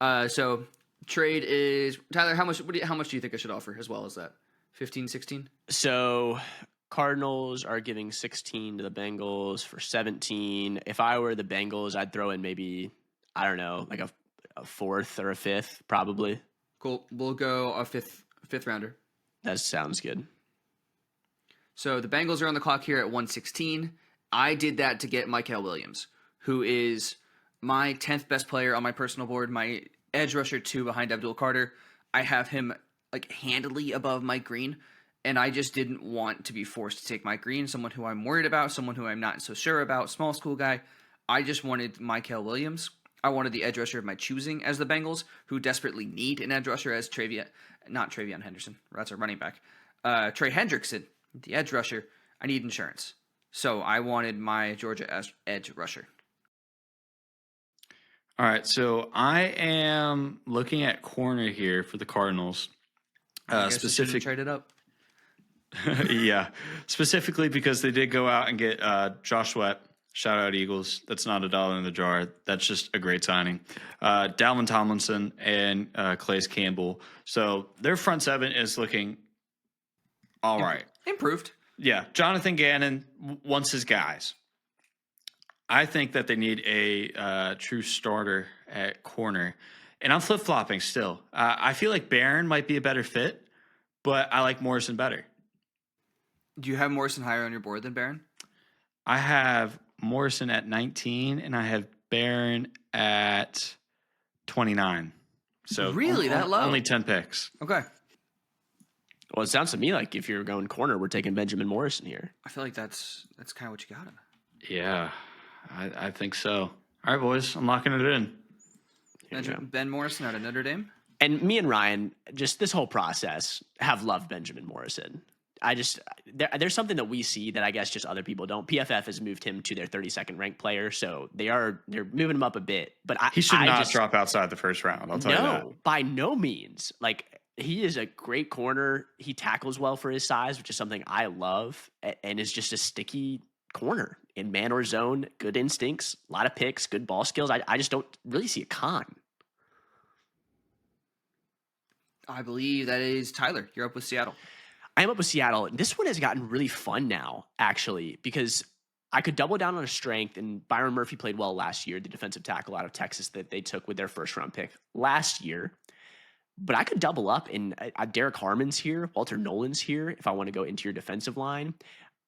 So trade is Tyler. How much do you think I should offer as well as that? 15, 16? So Cardinals are giving 16 to the Bengals for 17. If I were the Bengals, I'd throw in maybe, I don't know, like a fourth or a fifth, probably. Cool. We'll go a fifth rounder. That sounds good. So the Bengals are on the clock here at 116. I did that to get Mikael Williams, who is my 10th best player on my personal board, my edge rusher 2 behind Abdul Carter. I have him like handily above Mike Green. and I just didn't want to be forced to take Mike Green, someone who I'm worried about, someone who I'm not so sure about, small school guy. I just wanted Mykel Williams. I wanted the edge rusher of my choosing as the Bengals, who desperately need an edge rusher as not Travion Henderson. That's a running back. Trey Hendrickson, the edge rusher. I need insurance. So I wanted my Georgia edge rusher. All right, so I am looking at corner here for the Cardinals. Traded up. Yeah, specifically because they did go out and get Josh Sweat. Shout out Eagles. That's not $1 in the jar. That's just a great signing. Dalvin Tomlinson and Calais Campbell. So their front seven is looking all right. Improved. Yeah, Jonathan Gannon wants his guys. I think that they need a true starter at corner. And I'm flip-flopping still. I feel like Barron might be a better fit, but I like Morrison better. Do you have Morrison higher on your board than Barron? I have Morrison at 19, and I have Barron at 29. So really, that low? Only 10 picks. Okay. Well, it sounds to me like if you're going corner, we're taking Benjamin Morrison here. I feel like that's kind of what you got him. Yeah, I think so. All right, boys, I'm locking it in. Ben Morrison out of Notre Dame. And me and Ryan, just this whole process, have loved Benjamin Morrison. There's something that we see that I guess just other people don't. PFF has moved him to their 32nd ranked player, so they're moving him up a bit. But he should not drop outside the first round. I'll tell you that. No, by no means. Like, he is a great corner. He tackles well for his size, which is something I love, and is just a sticky corner in man or zone. Good instincts, a lot of picks, good ball skills. I just don't really see a con. I believe that is Tyler. You're up with Seattle. I am up with Seattle. This one has gotten really fun now, actually, because I could double down on a strength, and Byron Murphy played well last year, the defensive tackle out of Texas that they took with their first-round pick last year. But I could double up, and Derek Harmon's here, Walter Nolan's here, if I want to go interior defensive line.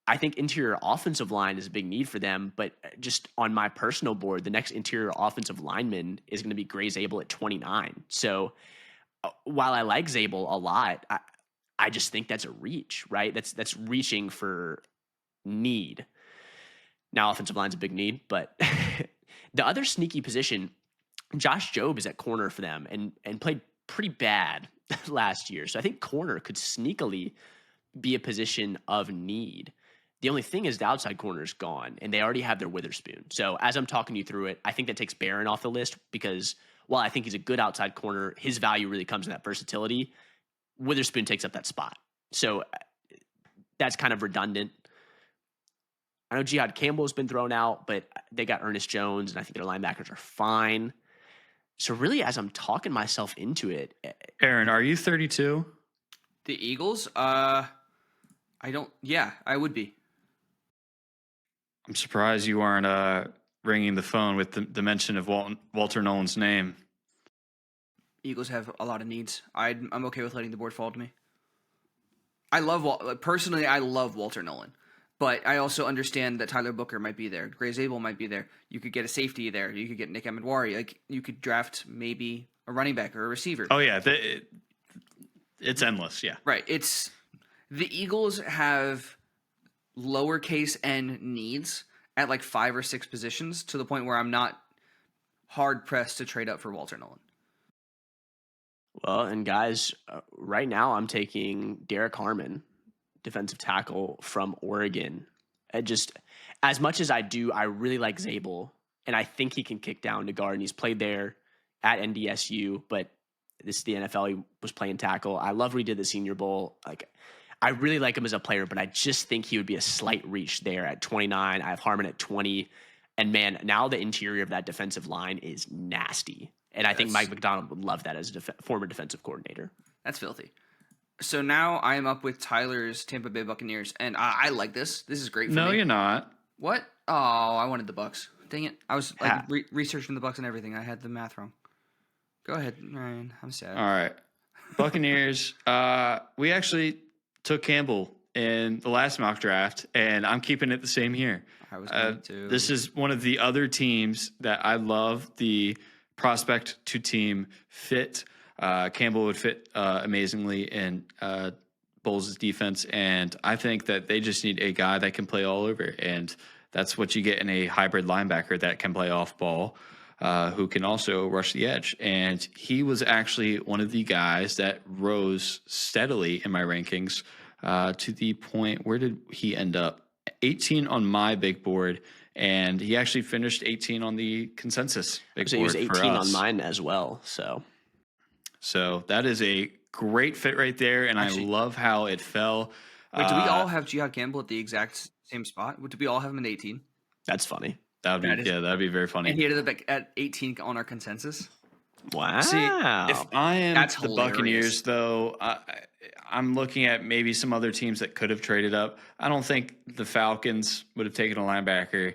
I think interior offensive line is a big need for them, but just on my personal board, the next interior offensive lineman is going to be Gray Zabel at 29. So while I like Zabel a lot, I just think that's a reach, right? That's reaching for need. Now, offensive line's a big need, but the other sneaky position, Josh Jobe is at corner for them and played pretty bad last year. So I think corner could sneakily be a position of need. The only thing is the outside corner is gone, and they already have their Witherspoon. So as I'm talking you through it, I think that takes Barron off the list because while I think he's a good outside corner, his value really comes in that versatility. Witherspoon takes up that spot. So that's kind of redundant. I know Jihad Campbell has been thrown out, but they got Ernest Jones, and I think their linebackers are fine. So really, as I'm talking myself into it. Aaron, are you 32? The Eagles? I would be. I'm surprised you aren't ringing the phone with the mention of Walter Nolan's name. Eagles have a lot of needs. I'm okay with letting the board fall to me. I love Walter Nolan, but I also understand that Tyler Booker might be there. Gray Zabel might be there. You could get a safety there. You could get Nick Amenwari. Like, you could draft maybe a running back or a receiver. Oh yeah, it's endless. Yeah, right. It's the Eagles have lowercase n needs at like 5 or 6 positions to the point where I'm not hard pressed to trade up for Walter Nolan. Well, and guys, right now I'm taking Derek Harmon, defensive tackle from Oregon. Just as much as I do, I really like Zabel, and I think he can kick down to guard. And he's played there at NDSU, but this is the NFL. He was playing tackle. I love what he did the Senior Bowl. Like, I really like him as a player, but I just think he would be a slight reach there at 29. I have Harmon at 20, and man, now the interior of that defensive line is nasty. And I think Mike McDonald would love that as a former defensive coordinator. That's filthy. So now I am up with Tyler's Tampa Bay Buccaneers, and I like this. This is great for me. No, you're not. What? Oh, I wanted the Bucs. Dang it. I was researching the Bucs and everything. I had the math wrong. Go ahead, Ryan. I'm sad. All right. Buccaneers. We actually took Campbell in the last mock draft, and I'm keeping it the same here. I was going to. This is one of the other teams that I love the prospect to team fit. Campbell would fit amazingly in Bowles' defense, and I think that they just need a guy that can play all over, and that's what you get in a hybrid linebacker that can play off ball, who can also rush the edge. And he was actually one of the guys that rose steadily in my rankings to the point, where did he end up? 18 on my big board, and he actually finished 18 on the consensus big So board he was for 18 us. on mine as well. So that is a great fit right there, and Actually, I love how it fell. Wait, do we all have Jihad Campbell at the exact same spot? Do we all have him at 18? That's funny. That'd be very funny. And he ended up at 18 on our consensus. Wow. See, if I am That's the hilarious. Buccaneers, though, I'm looking at maybe some other teams that could have traded up. I don't think the Falcons would have taken a linebacker.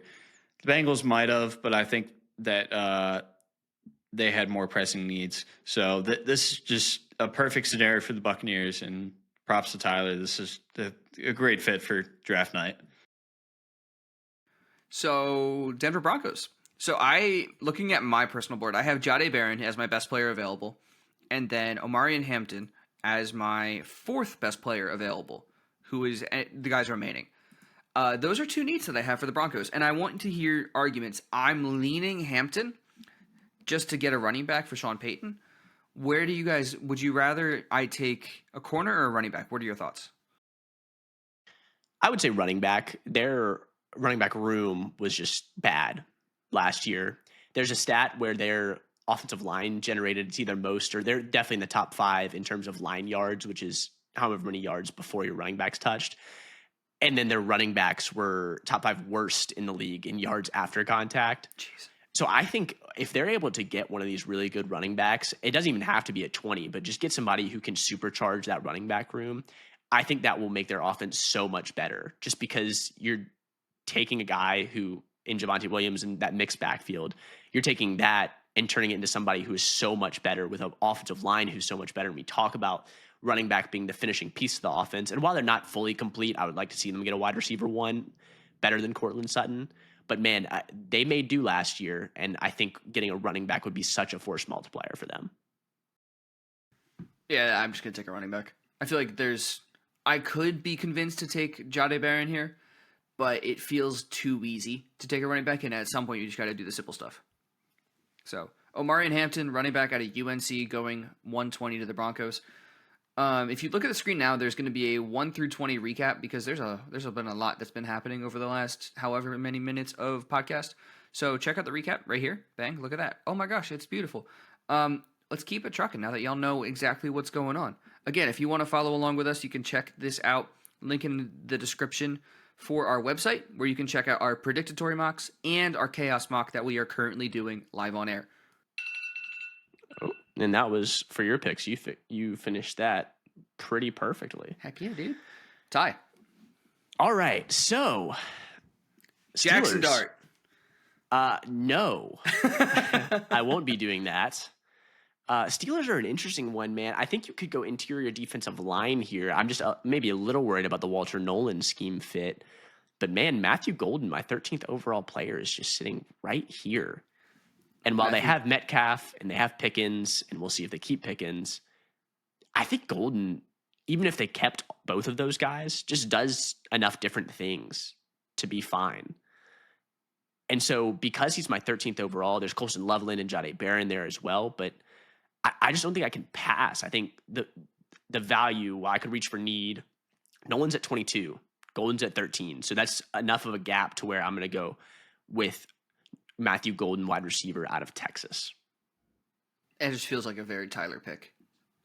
The Bengals might have, but I think that they had more pressing needs. So this is just a perfect scenario for the Buccaneers, and props to Tyler. This is a great fit for draft night. So Denver Broncos. So looking at my personal board, I have Jahdae Barron as my best player available, and then Omarion Hampton as my fourth best player available, who is the guys remaining. Those are two needs that I have for the Broncos, and I want to hear arguments. I'm leaning Hampton just to get a running back for Sean Payton. Where do you guys, would you rather I take a corner or a running back? What are your thoughts? I would say running back. Their running back room was just bad last year. There's a stat where their offensive line generated, it's either most or they're definitely in the top 5 in terms of line yards, which is however many yards before your running backs touched. And then their running backs were top 5 worst in the league in yards after contact. Jeez. So I think if they're able to get one of these really good running backs, it doesn't even have to be at 20, but just get somebody who can supercharge that running back room. I think that will make their offense so much better, just because you're taking a guy who in Javonte Williams and that mixed backfield, you're taking that and turning it into somebody who is so much better with an offensive line who's so much better. And we talk about running back being the finishing piece of the offense. And while they're not fully complete, I would like to see them get a wide receiver one better than Cortland Sutton. But man, they made do last year, and I think getting a running back would be such a force multiplier for them. Yeah, I'm just going to take a running back. I feel like I could be convinced to take Jahdae Barron here, but it feels too easy to take a running back, and at some point you just got to do the simple stuff. So, Omarion Hampton, running back out of UNC, going 120 to the Broncos. If you look at the screen now, there's going to be a 1 through 20 recap, because there's been a lot that's been happening over the last however many minutes of podcast. So check out the recap right here. Bang, look at that. Oh my gosh, it's beautiful. Let's keep it trucking now that y'all know exactly what's going on. Again, if you want to follow along with us, you can check this out. Link in the description for our website, where you can check out our predictatory mocks and our chaos mock that we are currently doing live on air. And that was for your picks. You finished that pretty perfectly. Heck yeah, dude. Ty. All right, so Jackson Steelers. Dart. No, I won't be doing that. Steelers are an interesting one, man. I think you could go interior defensive line here. I'm just maybe a little worried about the Walter Nolan scheme fit. But man, Matthew Golden, my 13th overall player, is just sitting right here. And while they have Metcalf and they have Pickens, and we'll see if they keep Pickens, I think Golden, even if they kept both of those guys, just does enough different things to be fine. And so because he's my 13th overall, there's Colston Loveland and Jahdae Barron there as well, but I just don't think I can pass. I think the value, I could reach for need. Nolan's at 22, Golden's at 13. So that's enough of a gap to where I'm going to go with Matthew Golden, wide receiver out of Texas. It just feels like a very Tyler pick.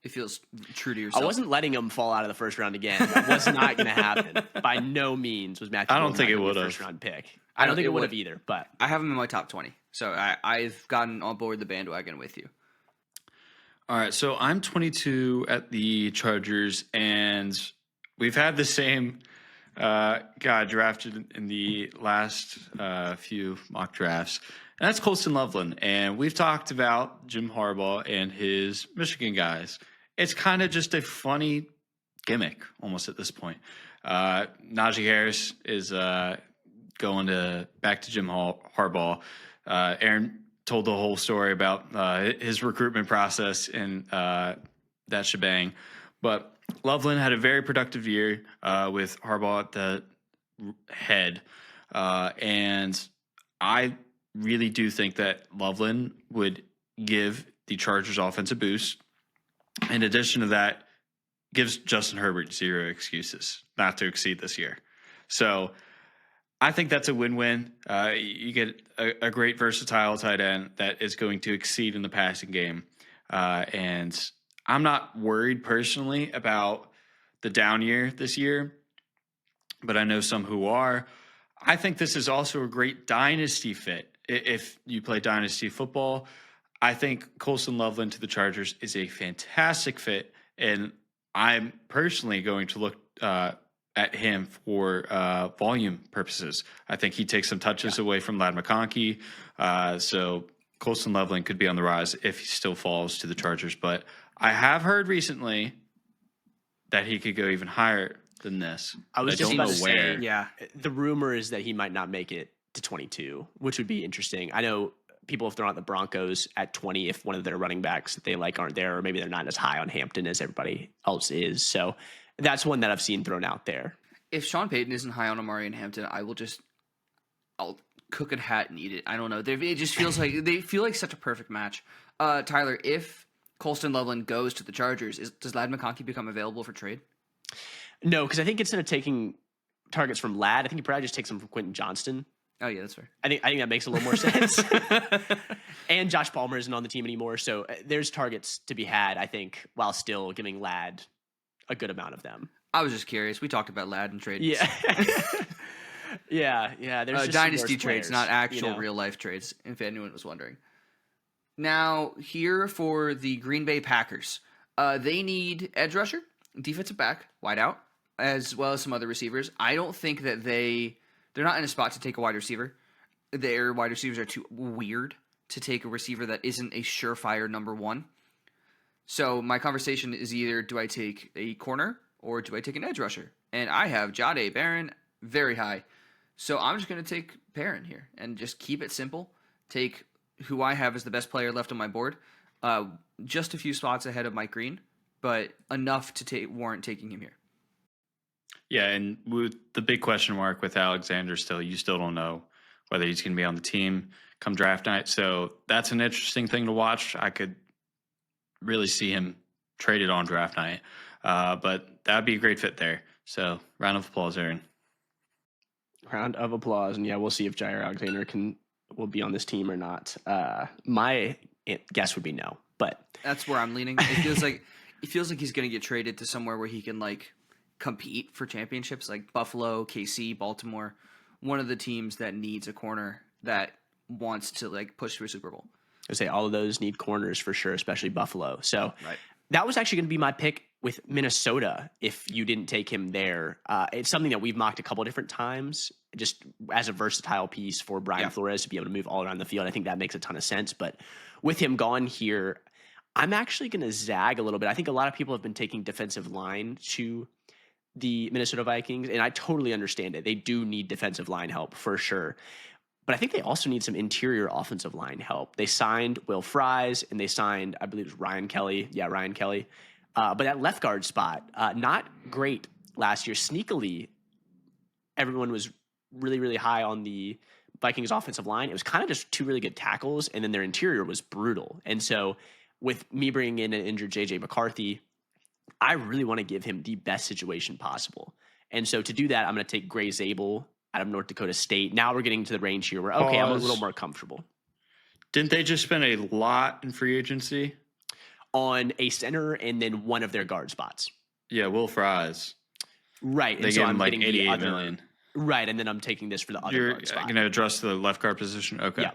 It feels true to yourself. I wasn't letting him fall out of the first round again. That was not going to happen. By no means was Matthew Golden think it would would have. First round pick. I don't think it would have either. But I have him in my top 20, so I've gotten on board the bandwagon with you. All right, so I'm 22 at the Chargers, and we've had the same guy drafted in the last few mock drafts, and that's Colston Loveland. And we've talked about Jim Harbaugh and his Michigan guys. It's kind of just a funny gimmick almost at this point. Najee Harris is going back to Jim Harbaugh. Aaron told the whole story about his recruitment process and that shebang. But Loveland had a very productive year with Harbaugh at the head. And I really do think that Loveland would give the Chargers offense a boost. In addition to that, gives Justin Herbert zero excuses not to exceed this year. So I think that's a win-win. You get a great versatile tight end that is going to exceed in the passing game. And I'm not worried personally about the down year this year, but I know some who are. I think this is also a great dynasty fit. If you play dynasty football, I think Colston Loveland to the Chargers is a fantastic fit, and I'm personally going to look at him for volume purposes. I think he takes some touches away from Ladd McConkey, so Colston Loveland could be on the rise if he still falls to the Chargers. But I have heard recently that he could go even higher than this. I was just don't about know to where. say, Yeah. the rumor is that he might not make it to 22, which would be interesting. I know people have thrown out the Broncos at 20 if one of their running backs that they like aren't there, or maybe they're not as high on Hampton as everybody else is. So that's one that I've seen thrown out there. If Sean Payton isn't high on Amari and Hampton, I'll cook a hat and eat it. I don't know. It just feels like they feel like such a perfect match. Tyler, if Colston Loveland goes to the Chargers, does Ladd McConkey become available for trade? No, because I think instead of taking targets from Ladd, I think he probably just takes them from Quentin Johnston. Oh yeah, that's fair. I think that makes a little more sense. And Josh Palmer isn't on the team anymore, so there's targets to be had, I think, while still giving Ladd a good amount of them. I was just curious. We talked about Ladd and trades. Yeah. yeah. There's just dynasty some worse trades, players, not actual you know? real life trades, if anyone was wondering. Now, here for the Green Bay Packers. They need edge rusher, defensive back, wide out, as well as some other receivers. I don't think that they're not in a spot to take a wide receiver. Their wide receivers are too weird to take a receiver that isn't a surefire number one. So my conversation is either do I take a corner or do I take an edge rusher? And I have Jade Barron very high. So I'm just going to take Barron here and just keep it simple. Take who I have as the best player left on my board. Just a few spots ahead of Mike Green, but enough to warrant taking him here. Yeah, and with the big question mark with Alexander still, you still don't know whether he's going to be on the team come draft night. So that's an interesting thing to watch. I could really see him traded on draft night, but that would be a great fit there. So round of applause, Aaron. Round of applause, and yeah, we'll see if Jair Alexander will be on this team or not. My guess would be no, but That's where I'm leaning. It feels like he's going to get traded to somewhere where he can like compete for championships, like Buffalo, KC, Baltimore, one of the teams that needs a corner that wants to like push to a Super Bowl. I would say all of those need corners for sure, especially Buffalo. So Right. that was actually going to be my pick with Minnesota if you didn't take him there. It's something that we've mocked a couple of different times just as a versatile piece for Brian Flores to be able to move all around the field. I think that makes a ton of sense. But with him gone here, I'm actually going to zag a little bit. I think a lot of people have been taking defensive line to the Minnesota Vikings, and I totally understand it. They do need defensive line help for sure. But I think they also need some interior offensive line help. They signed Will Fries, and they signed, I believe it was Ryan Kelly. Yeah, Ryan Kelly. But that left guard spot, not great last year. Sneakily, everyone was really, really high on the Vikings offensive line. It was kind of just two really good tackles, and then their interior was brutal. And so with me bringing in an injured J.J. McCarthy, I really want to give him the best situation possible. And so to do that, I'm going to take Gray Zabel out of North Dakota State. Now we're getting to the range here where, okay, I'm a little more comfortable. Didn't they just spend a lot in free agency? On a center and then one of their guard spots. Yeah, Will Fries. Right. They and so gave I'm him like getting the 88 other, million. Right, and then I'm taking this for the other You're guard spot. going to address the left guard position? Okay. Yeah.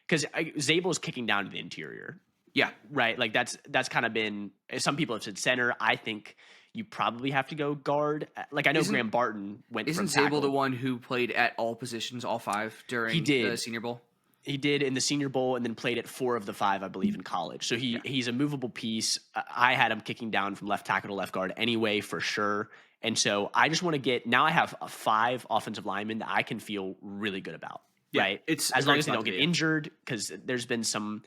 Because Zabel's kicking down to the interior. Yeah. Right. Like that's kind of been, some people have said center. I think you probably have to go guard. Like I know Graham Barton went from tackle. Zabel the one who played at all positions, all five during the Senior Bowl? He did in the Senior Bowl and then played at 4 of the 5, I believe, in college. So he's a movable piece. I had him kicking down from left tackle to left guard anyway, for sure. And so I just want to get, now I have 5 offensive linemen that I can feel really good about. Yeah, right. it's as long as they don't get injured, because there's been some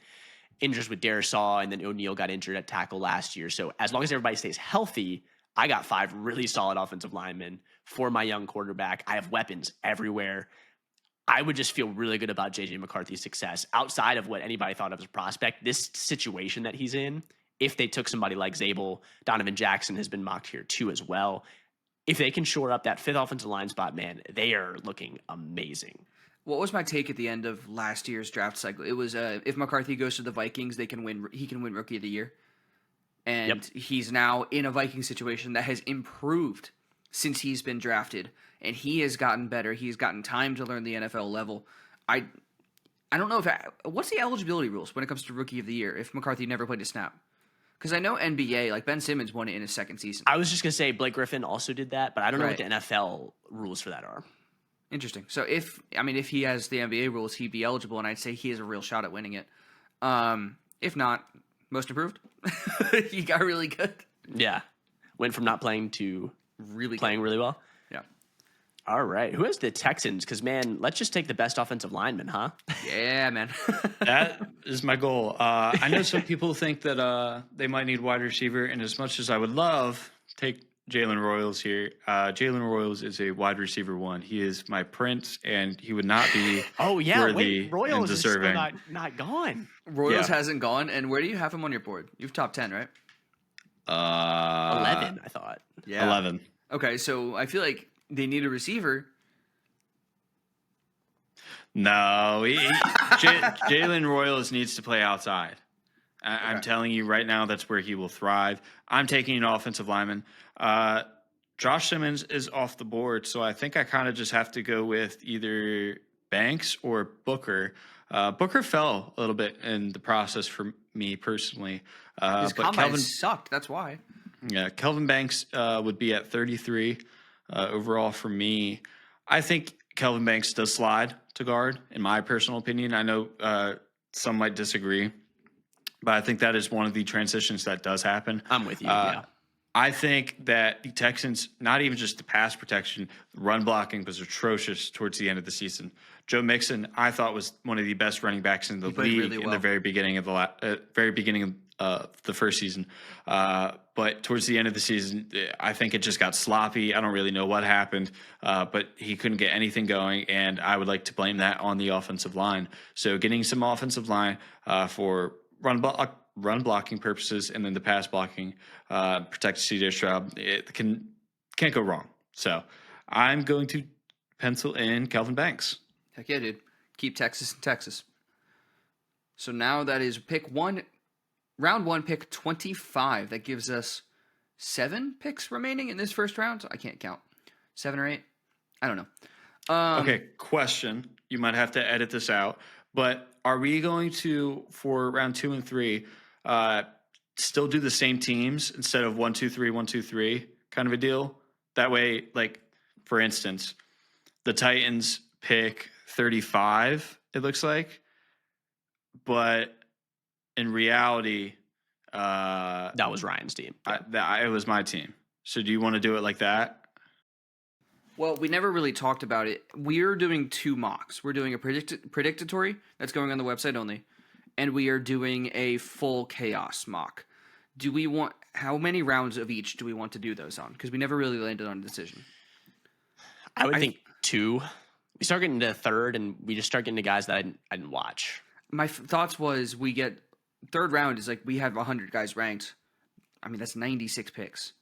injuries with Darisaw, and then O'Neal got injured at tackle last year. So as long as everybody stays healthy, I got 5 really solid offensive linemen for my young quarterback. I have weapons everywhere. I would just feel really good about JJ McCarthy's success outside of what anybody thought of as a prospect. This situation that he's in, if they took somebody like Zabel, Donovan Jackson has been mocked here too as well. If they can shore up that 5th offensive line spot, man, they are looking amazing. What was my take at the end of last year's draft cycle? It was if McCarthy goes to the Vikings, he can win Rookie of the Year. And he's now in a Viking situation that has improved since he's been drafted, and he has gotten better. He's gotten time to learn the NFL level. I don't know what's the eligibility rules when it comes to Rookie of the Year if McCarthy never played a snap? Because I know NBA, like Ben Simmons won it in his second season. I was just going to say Blake Griffin also did that, but I don't know what Right. the NFL rules for that are. Interesting. So if he has the NBA rules, he'd be eligible, and I'd say he has a real shot at winning it. If not, most improved. He got really good. Yeah. Went from not playing to Really playing really well. Yeah. All right. Who has the Texans? Because, man, let's just take the best offensive lineman, huh? Yeah, man. That is my goal. I know some people think that they might need wide receiver, and as much as I would love take Jalen Royals here, Jalen Royals is a wide receiver 1. He is my prince, and he would not be worthy Royals and is still deserving. not gone. Royals Yeah. hasn't gone, and where do you have him on your board? You've top 10, right? 11, I thought. Yeah. 11. Okay, so I feel like they need a receiver. No, Jalen Royals needs to play outside. I'm telling you right now, that's where he will thrive. I'm taking an offensive lineman. Josh Simmons is off the board, so I think I kind of just have to go with either Banks or Booker. Booker fell a little bit in the process for me personally. His But combine sucked. That's why. Kelvin Banks would be at 33 overall for me. I think Kelvin Banks does slide to guard, in my personal opinion. I know some might disagree, but I think that is one of the transitions that does happen. I'm with you. Yeah. I think that the Texans, not even just the pass protection, run blocking was atrocious towards the end of the season. Joe Mixon, I thought, was one of the best running backs in the played league really in well. the very beginning of the first season. But towards the end of the season, I think it just got sloppy. I don't really know what happened, but he couldn't get anything going, and I would like to blame that on the offensive line. So getting some offensive line for run blocking purposes, and then the pass blocking, protect C.J. Stroud, it can't go wrong. So I'm going to pencil in Kelvin Banks. Heck yeah, dude. Keep Texas in Texas. So now that is round 1, pick 25. That gives us 7 picks remaining in this first round. I can't count. 7 or 8? I don't know. Okay, question. You might have to edit this out, but are we going to, for round 2 and 3, still do the same teams instead of 1, 2, 3, 1, 2, 3 kind of a deal? That way, like, for instance, the Titans pick 35, it looks like, but in reality, That was Ryan's team. it was my team. So do you want to do it like that? Well, we never really talked about it. We're doing 2 mocks. We're doing a predictatory that's going on the website only, and we are doing a full chaos mock. How many rounds of each do we want to do those on? Because we never really landed on a decision. I would think 2. We start getting to the third, and we just start getting to guys that I didn't watch. My thoughts was we get third round is like we have 100 guys ranked. I mean, that's 96 picks.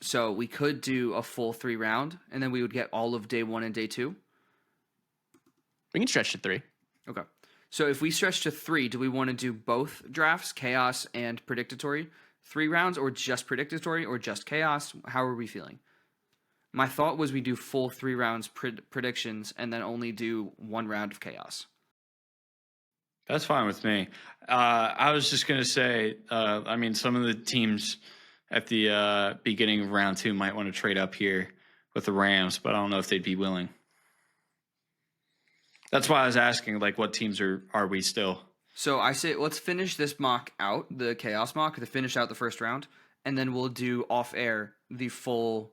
So we could do a full 3 round, and then we would get all of day 1 and day 2. We can stretch to 3. Okay. So if we stretch to 3, do we want to do both drafts, chaos and predictatory, 3 rounds, or just predictatory, or just chaos? How are we feeling? My thought was we do full 3 rounds predictions, and then only do 1 round of chaos. That's fine with me. I was just going to say, I mean, some of the teams at the beginning of round 2 might want to trade up here with the Rams, but I don't know if they'd be willing. That's why I was asking, like, what teams are we still? So I say let's finish this mock out, the chaos mock, to finish out the first round, and then we'll do off air the full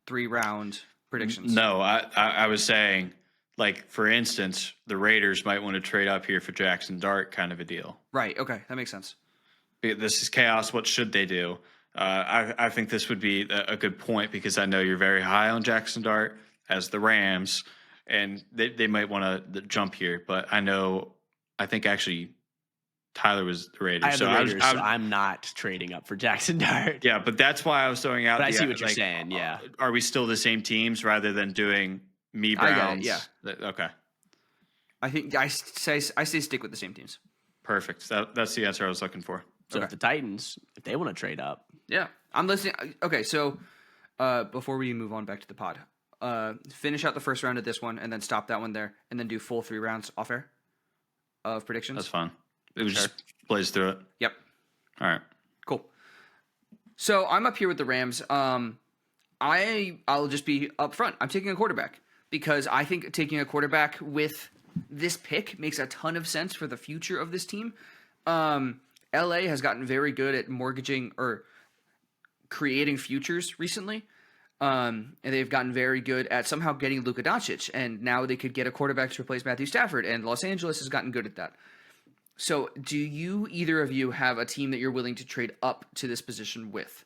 3 round predictions. No, I was saying, like, for instance, the Raiders might want to trade up here for Jackson Dart kind of a deal. Right. Okay, that makes sense. This is chaos. What should they do? I think this would be a good point because I know you're very high on Jackson Dart as the Rams, and they might want to jump here. But I think actually Tyler was the Raiders. I have the Raiders, I so I'm not trading up for Jackson Dart. yeah, but that's why I was throwing out. But I see what you're saying. Yeah. Are we still the same teams rather than doing me I Browns? get it, yeah. Okay. I think I say stick with the same teams. Perfect. That's the answer I was looking for. So if the Titans, if they want to trade up, Yeah, I'm listening. Okay, so before we move on back to the pod, finish out the first round of this one and then stop that one there and then do full 3 rounds off air of predictions. That's fine. It was just blaze through it. Yep. All right. Cool. So I'm up here with the Rams. I'll just be upfront. I'm taking a quarterback because I think taking a quarterback with this pick makes a ton of sense for the future of this team. LA has gotten very good at mortgaging or creating futures recently. And they've gotten very good at somehow getting Luka Doncic, and now they could get a quarterback to replace Matthew Stafford, and Los Angeles has gotten good at that. So do either of you have a team that you're willing to trade up to this position with?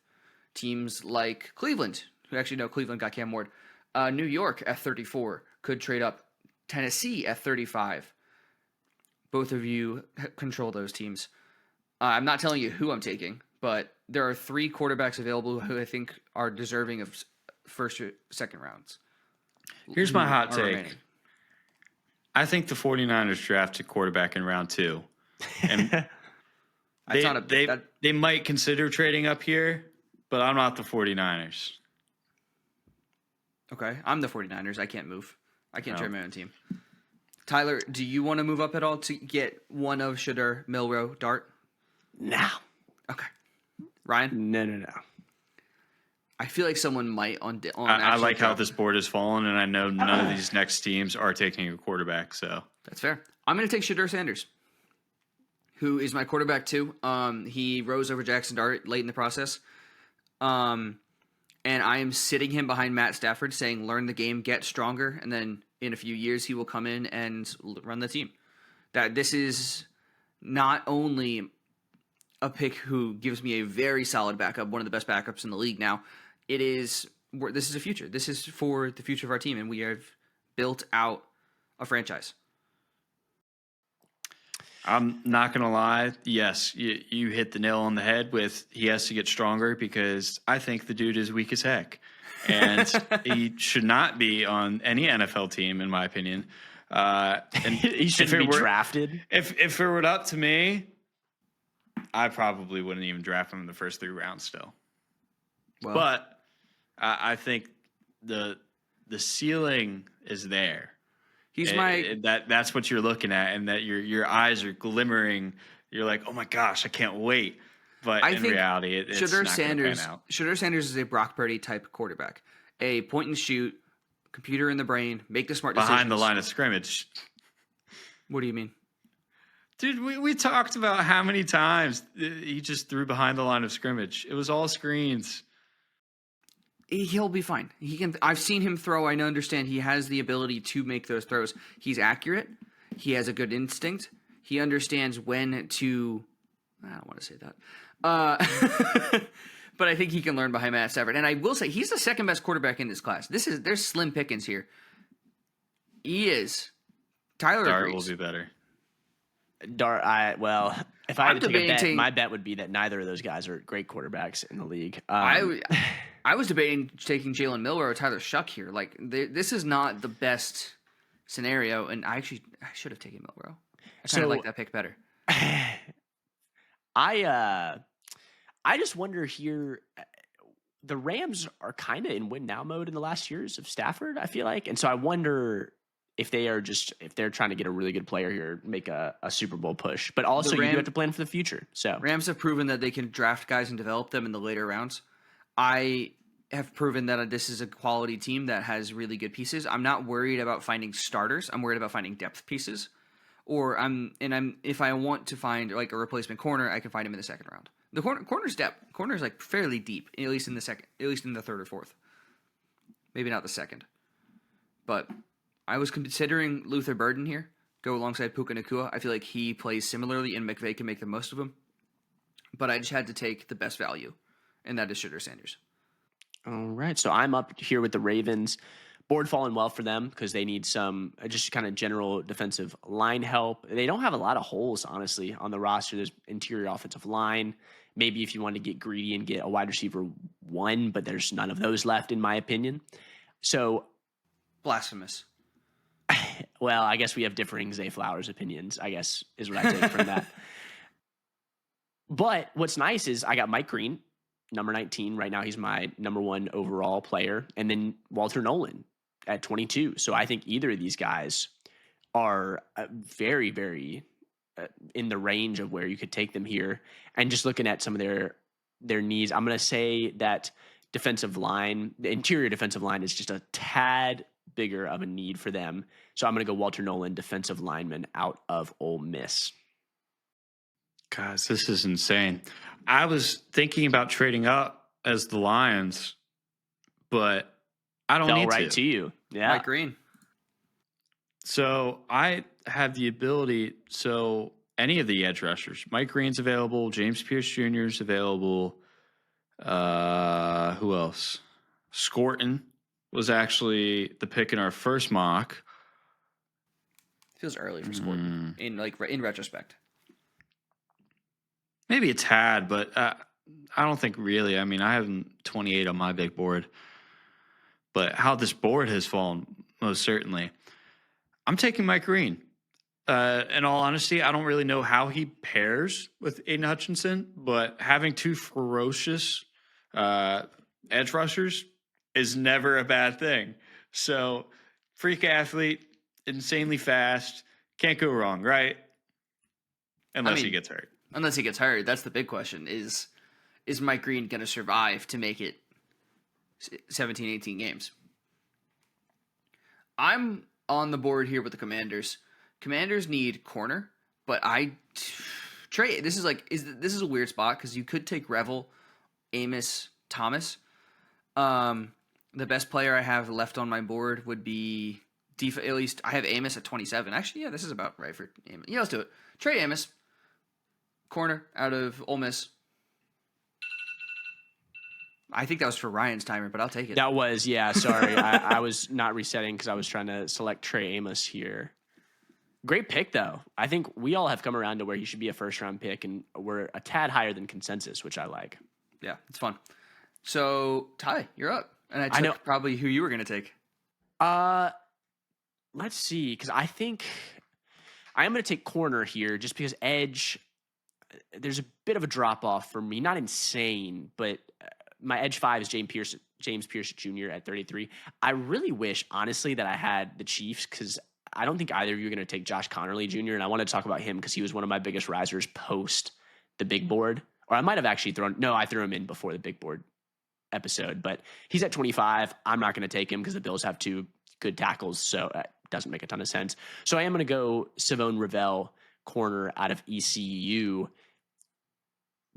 Teams like Cleveland, who actually no, Cleveland got Cam Ward. New York at 34 could trade up. Tennessee at 35. Both of you control those teams. I'm not telling you who I'm taking, but there are 3 quarterbacks available who I think are deserving of first or second rounds. Here's my hot Are take. remaining. I think the 49ers drafted quarterback in round 2. And they might consider trading up here, but I'm not the 49ers. Okay, I'm the 49ers. I can't move. I can't trade my own team. Tyler, do you want to move up at all to get one of Shedeur, Milroe, Dart? no. Okay. Ryan? No. I feel like someone might on I actual like how draft. this board has fallen, and I know none of these next teams are taking a quarterback. So That's fair. I'm going to take Shedeur Sanders, who is my quarterback too. He rose over Jackson Dart late in the process. And I am sitting him behind Matt Stafford saying, learn the game, get stronger, and then in a few years he will come in and run the team. That this is not only a pick who gives me a very solid backup, one of the best backups in the league now. This is a future. This is for the future of our team, and we have built out a franchise. I'm not going to lie. Yes, you hit the nail on the head with he has to get stronger because I think the dude is weak as heck. And he should not be on any NFL team, in my opinion. And He shouldn't be drafted. If it were up to me, I probably wouldn't even draft him in the first 3 rounds still. Well, But I think the ceiling is there. he's That's what you're looking at, and that your eyes are glimmering. You're like, oh my gosh, I can't wait. But in reality, it's Shedeur not going to pan out. Shedeur Sanders is a Brock Purdy type quarterback, a point and shoot, computer in the brain, make the smart decisions Behind the line of scrimmage. What do you mean? Dude, we talked about how many times he just threw behind the line of scrimmage. It was all screens. He'll be fine. He can. I've seen him throw. I understand he has the ability to make those throws. He's accurate. He has a good instinct. He understands when to. I don't want to say that. But I think he can learn behind Matt Stafford. And I will say he's the second best quarterback in this class. There's slim pickings here. He is. Tyler Dart agrees. will be better. Dart, if I had to take a bet, debating- my bet would be that neither of those guys are great quarterbacks in the league. I was debating taking Jalen Milroe or Tyler Shuck here. Like this is not the best scenario, and I should have taken Milroe. I kind of like that pick better. I just wonder here. The Rams are kind of in win now mode in the last years of Stafford, I feel like, and so I wonder if they're trying to get a really good player here, make a Super Bowl push, but also you do have to plan for the future. So Rams have proven that they can draft guys and develop them in the later rounds. I have proven that this is a quality team that has really good pieces. I'm not worried about finding starters. I'm worried about finding depth pieces. If I want to find like a replacement corner, I can find him in the second round. The corner's depth. Corner's like fairly deep, at least in the third or fourth. Maybe not the second. But I was considering Luther Burden here, go alongside Puka Nacua. I feel like he plays similarly, and McVay can make the most of him. But I just had to take the best value and that is Shedeur Sanders. All right. So I'm up here with the Ravens. Board falling well for them because they need some just kind of general defensive line help. They don't have a lot of holes, honestly, on the roster. There's interior offensive line. Maybe if you want to get greedy and get a wide receiver 1, but there's none of those left, in my opinion. So, Blasphemous. well, I guess we have differing Zay Flowers opinions, I guess, is what I take from that. But what's nice is I got Mike Green, number 19. Right now, he's my number 1 overall player. And then Walter Nolan at 22. So I think either of these guys are very, very in the range of where you could take them here. And just looking at some of their needs, I'm going to say that defensive line, the interior defensive line is just a tad bigger of a need for them. So I'm going to go Walter Nolan, defensive lineman out of Ole Miss. Guys, this is insane. I was thinking about trading up as the Lions, but I don't Fell need right to you. Yeah. Mike Green. So I have the ability. So any of the edge rushers, Mike Green's available. James Pierce Jr. is available. Who else? Scorton was actually the pick in our first mock. Feels early for Scorton in retrospect. Maybe a tad, but I don't think really. I mean, I have him 28 on my big board. But how this board has fallen, most certainly. I'm taking Mike Green. In all honesty, I don't really know how he pairs with Aiden Hutchinson, but having 2 ferocious edge rushers is never a bad thing. So, freak athlete, insanely fast, can't go wrong, right? Unless he gets hurt. Unless he gets hurt, that's the big question. Is Mike Green going to survive to make it 17, 18 games? I'm on the board here with the Commanders. Commanders need corner, but Trey. This is a weird spot because you could take Revel, Amos, Thomas. The best player I have left on my board would be at least I have Amos at 27. Actually, yeah, this is about right for Amos. Yeah, let's do it. Trey Amos, corner out of Ole Miss. I think that was for Ryan's timer, but I'll take it. That was, yeah, sorry. I was not resetting because I was trying to select Trey Amos here. Great pick, though. I think we all have come around to where he should be a first-round pick, and we're a tad higher than consensus, which I like. Yeah, it's fun. So, Ty, you're up. And I took probably who you were going to take. Let's see, because I think I am going to take corner here just because edge, there's a bit of a drop-off for me. Not insane, but my edge 5 is James Pierce Jr. at 33. I really wish, honestly, that I had the Chiefs because I don't think either of you are going to take Josh Connerly Jr., and I want to talk about him because he was one of my biggest risers post the big board. Or I might have actually I threw him in before the big board episode, but he's at 25. I'm not going to take him because the Bills have 2 good tackles, so it doesn't make a ton of sense. So I am going to go Savone Ravel, corner out of ECU,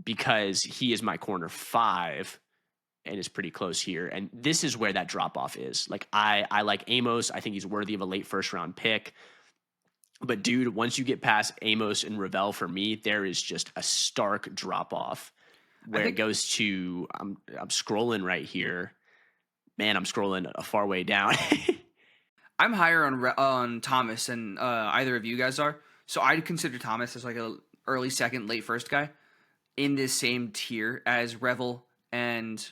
because he is my corner 5 and is pretty close here. And this is where that drop-off is. Like, I like Amos. I think he's worthy of a late first-round pick. But, dude, once you get past Amos and Ravel, for me, there is just a stark drop-off where it goes to I'm scrolling right here. Man, I'm scrolling a far way down. I'm higher on Thomas than either of you guys are. So I'd consider Thomas as like a early second, late first guy in this same tier as Revel and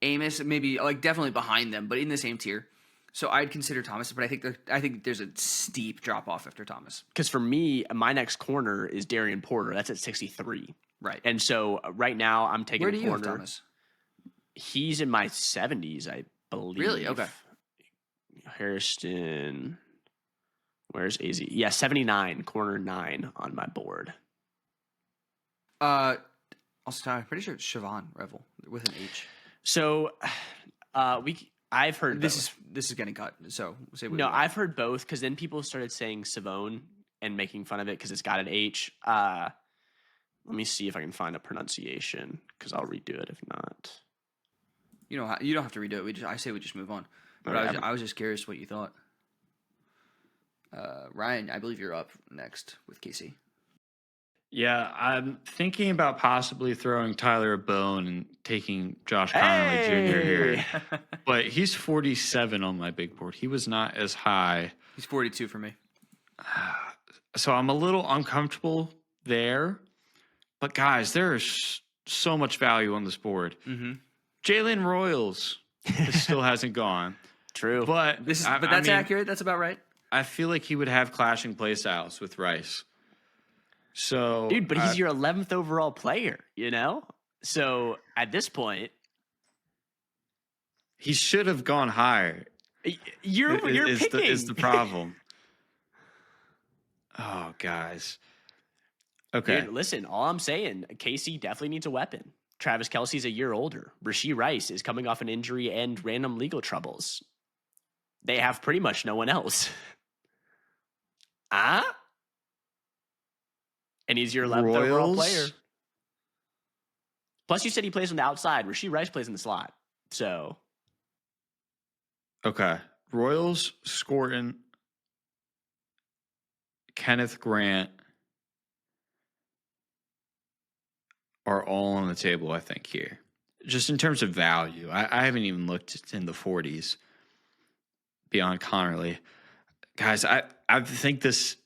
Amos, maybe like definitely behind them, but in the same tier. So I'd consider Thomas, but I think there's a steep drop off after Thomas. Because for me, my next corner is Darian Porter. That's at 63. Right. And so right now I'm taking Where do a you have corner. Thomas? He's in my 70s, I believe. Really? Okay. Hairston. Where's AZ? Yeah, 79, corner 9 on my board. Also, I'm pretty sure it's Siobhan Revel with an H. So I've heard this both. is getting cut. So say No, I've heard both because then people started saying Savone and making fun of it because it's got an H. Let me see if I can find a pronunciation because I'll redo it if not. You don't have to redo it. I say we just move on. But Okay. I was just curious what you thought. Ryan, I believe you're up next with KC. Yeah, I'm thinking about possibly throwing Tyler a bone and taking Josh Connerly Jr. here. Hey! But he's 47 on my big board. He was not as high. He's 42 for me. So I'm a little uncomfortable there. But guys, there is so much value on this board. Mm-hmm. Jalen Royals still hasn't gone. True. But That's I mean, accurate. That's about right. I feel like he would have clashing play styles with Rice. So, Dude, but he's your 11th overall player, you know? So at this point, he should have gone higher. you're picking. Is the problem. Oh, guys. Okay. Dude, listen, all I'm saying, KC definitely needs a weapon. Travis Kelce's a year older. Rashee Rice is coming off an injury and random legal troubles. They have pretty much no one else. And he's your 11th overall player. Plus, you said he plays on the outside. Rashee Rice plays in the slot. So. Okay. Royals, Scorton, Kenneth Grant are all on the table, I think, here. Just in terms of value. I haven't even looked in the 40s beyond Connerly. Guys, I think this...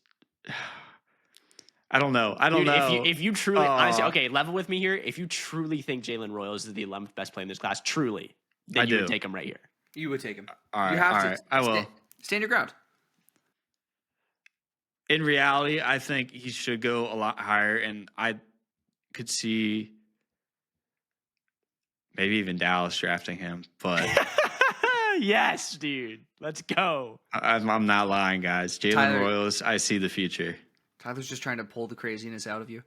I don't know. Dude, know. If you truly, honestly, okay, level with me here. If you truly think Jalen Royals is the 11th best player in this class, truly, then you would take him right here. You would take him. All right, you have all to. right, I will. Stand your ground. In reality, I think he should go a lot higher, and I could see maybe even Dallas drafting him. But yes, dude, let's go. I'm not lying, guys. Jalen Royals, I see the future. Tyler's just trying to pull the craziness out of you.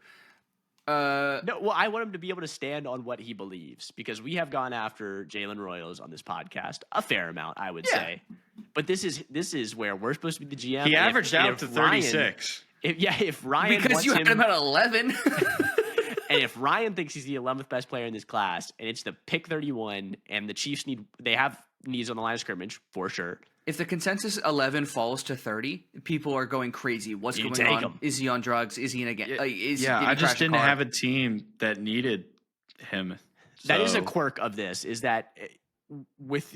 No, well, I want him to be able to stand on what he believes because we have gone after Jalen Royals on this podcast a fair amount, I would say. But this is where we're supposed to be the GM. He averaged out to 36. If Ryan because wants you had him at 11. and if Ryan thinks he's the 11th best player in this class, and it's the pick 31, and the Chiefs have needs on the line of scrimmage for sure. If the consensus 11 falls to 30, people are going crazy. What's going on? Him. Is he on drugs? Is he in a game? I just didn't have a team that needed him. That is a quirk of this, is that with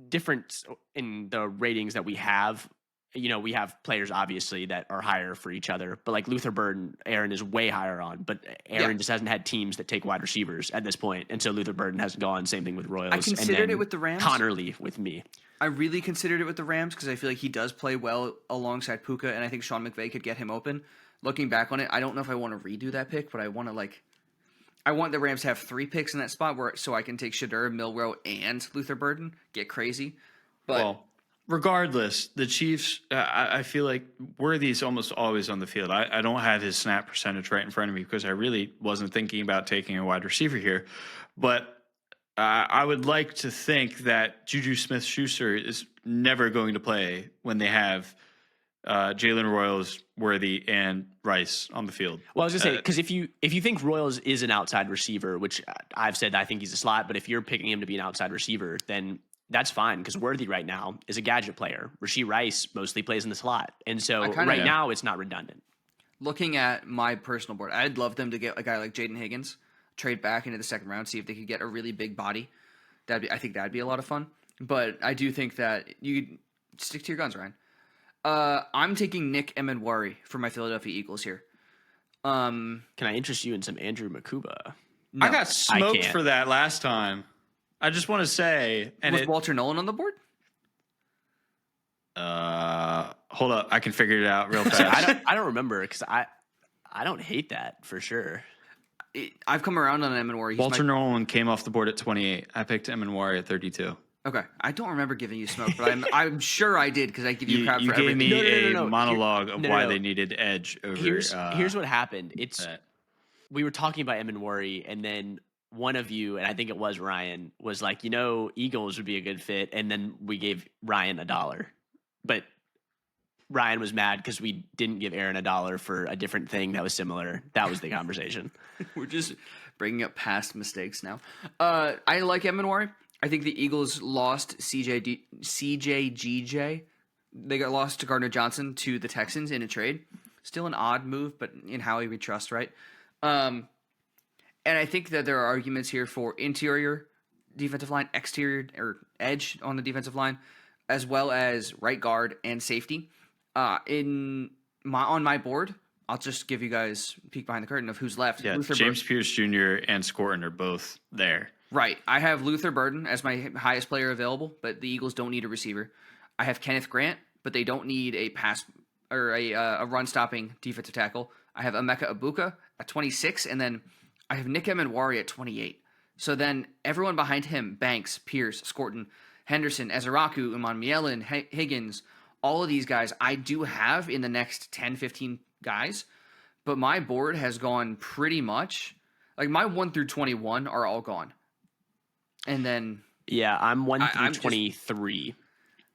different in the ratings that we have, we have players obviously that are higher for each other, but like Luther Burden, Aaron is way higher on, but Aaron just hasn't had teams that take wide receivers at this point, and so Luther Burden hasn't gone. Same thing with Royals. I considered it with the Rams. Connerly with me. I really considered it with the Rams because I feel like he does play well alongside Puka, and I think Sean McVay could get him open. Looking back on it, I don't know if I want to redo that pick, but I want the Rams to have 3 picks in that spot so I can take Shedeur, Milroe, and Luther Burden. Get crazy. But regardless, the Chiefs, I feel like Worthy's almost always on the field. I don't have his snap percentage right in front of me because I really wasn't thinking about taking a wide receiver here. But I would like to think that Juju Smith-Schuster is never going to play when they have Jalen Royals, Worthy, and Rice on the field. Well, I was going to say, because if you think Royals is an outside receiver, which I've said I think he's a slot, but if you're picking him to be an outside receiver, then that's fine because Worthy right now is a gadget player. Rashee Rice mostly plays in the slot. And so now it's not redundant. Looking at my personal board, I'd love them to get a guy like Jaden Higgins, trade back into the second round, see if they could get a really big body. I think that'd be a lot of fun. But I do think that you stick to your guns, Ryan. I'm taking Nick Emenwari for my Philadelphia Eagles here. Can I interest you in some Andrew Makuba? No, I got smoked for that last time. I just want to say, was Walter Nolan on the board? Hold up, I can figure it out real fast. I don't remember because I don't hate that for sure. I've come around on Emenwari. Walter Nolan came off the board at 28. I picked Emenwari at 32. Okay, I don't remember giving you smoke, but I'm sure I did because I give you crap for everything. You gave me a monologue of why they needed edge over. Here's what happened. We were talking about Emenwari, and then one of you, and I think it was Ryan, was like, Eagles would be a good fit, and then we gave Ryan $1, but Ryan was mad because we didn't give Aaron $1 for a different thing that was similar. That was the conversation. We're just bringing up past mistakes now. I like Emenwari. I think the Eagles lost CJGJ. They got lost to Gardner Johnson to the Texans in a trade. Still an odd move, but in Howie we trust, right? And I think that there are arguments here for interior defensive line, exterior or edge on the defensive line, as well as right guard and safety. On my board, I'll just give you guys a peek behind the curtain of who's left. Yeah, Luther James Pierce Jr. and Scorton are both there. Right. I have Luther Burden as my highest player available, but the Eagles don't need a receiver. I have Kenneth Grant, but they don't need a pass or a run-stopping defensive tackle. I have Emeka Ibuka at 26, and then I have Nick Emenwari at 28. So then everyone behind him, Banks, Pierce, Scorton, Henderson, Ezeraku, Iman Mielen, Higgins, all of these guys I do have in the next 10, 15 guys, but my board has gone pretty much, like my 1 through 21 are all gone. And then... Yeah, I'm 1 through I'm 23.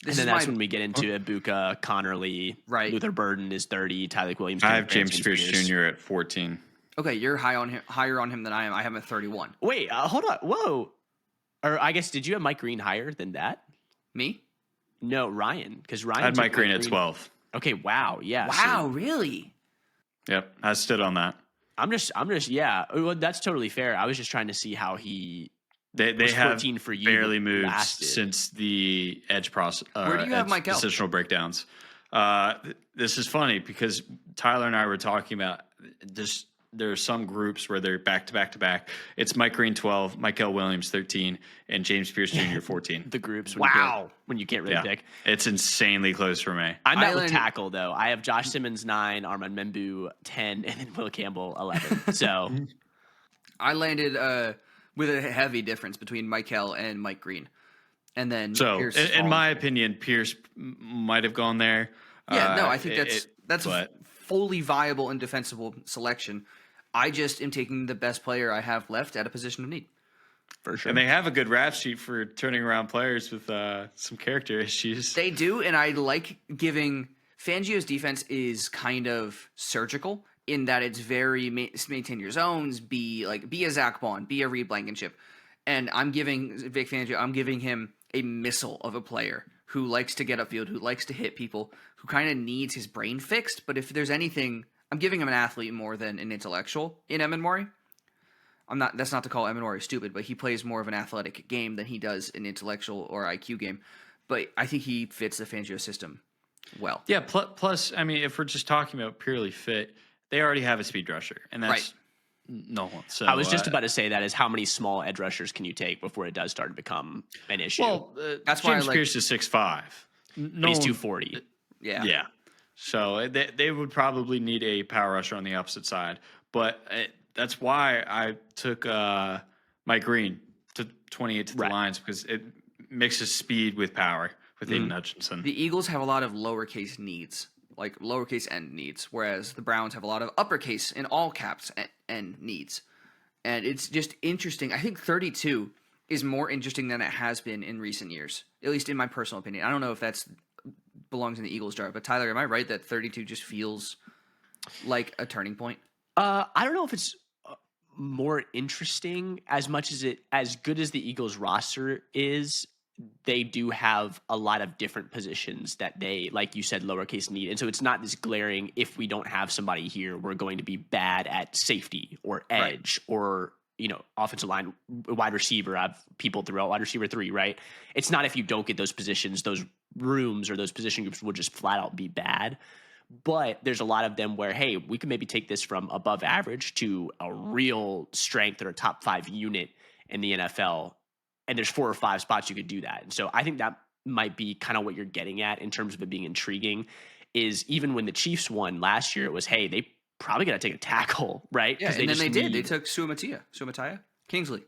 And then that's when we get into Ibuka, Connerly. Right. Luther Burden is 30. Tyler Williams. I have James Pierce Jr. at 14. Okay, you're higher on him than I am. I have him at 31. Wait, hold on. Whoa. Or I guess, did you have Mike Green higher than that? Me? No, Ryan. Because Ryan I had Mike Green at 12. Okay, wow. Yeah. Wow, so really? Yep, I stood on that. I'm just, yeah. Well, that's totally fair. I was just trying to see how he They was have 14 for you barely moved lasted. since the edge process. Where do you have Mike L? Positional breakdowns. This is funny because Tyler and I were talking about this. There are some groups where they're back to back to back. It's Mike Green 12, Michael Williams 13, and James Pierce Jr. 14. The groups. Wow. When you can't really Yeah, pick. it's insanely close for me. I'm at with Island- tackle, though. I have Josh Simmons 9, Armand Membu 10, and then Will Campbell 11. So I landed with a heavy difference between Michael and Mike Green. And then So, Pierce is in falling. my opinion, Pierce might have gone there. Yeah, no, I think that's a but- fully viable and defensible selection. I just am taking the best player I have left at a position of need. for sure. And they have a good rap sheet for turning around players with some character issues. They do, and I like giving Fangio's defense is kind of surgical in that it's very maintain your zones, be a Zach Bond, be a Reed Blankenship. And I'm giving Vic Fangio, I'm giving him a missile of a player who likes to get upfield, who likes to hit people, who kind of needs his brain fixed. But if there's anything, I'm giving him an athlete more than an intellectual in Emenwari. That's not to call Emenwari stupid, but he plays more of an athletic game than he does an intellectual or IQ game. But I think he fits the Fangio system well. Yeah, plus, I mean, if we're just talking about purely fit, they already have a speed rusher, and that's Right. no one. So I was just about to say that is how many small edge rushers can you take before it does start to become an issue? Well, That's why I James like- Pierce is 6'5". But he's 240. Yeah. Yeah. So they would probably need a power rusher on the opposite side. But that's why I took Mike Green to 28 to the Right. Lions, because it mixes speed with power with Aiden Hutchinson. The Eagles have a lot of lowercase needs, like lowercase end needs, whereas the Browns have a lot of uppercase in all caps end needs. And it's just interesting. I think 32 is more interesting than it has been in recent years, at least in my personal opinion. I don't know if that's belongs in the Eagles jar, but Tyler, am I right that 32 just feels like a turning point? I don't know if it's more interesting as much as good as the Eagles roster is. They do have a lot of different positions that they, like you said, lowercase need. And so it's not this glaring, if we don't have somebody here, we're going to be bad at safety or edge or, offensive line, wide receiver. I have people throughout wide receiver 3, right? It's not if you don't get those positions, those rooms or those position groups will just flat out be bad. But there's a lot of them where, hey, we can maybe take this from above average to a real strength or a top 5 unit in the NFL. And there's 4 or 5 spots you could do that. And so I think that might be kind of what you're getting at in terms of it being intriguing, is even when the Chiefs won last year, it was, hey, they probably got to take a tackle, right? Yeah, and then they did. They need- took Suamataia, Kingsley.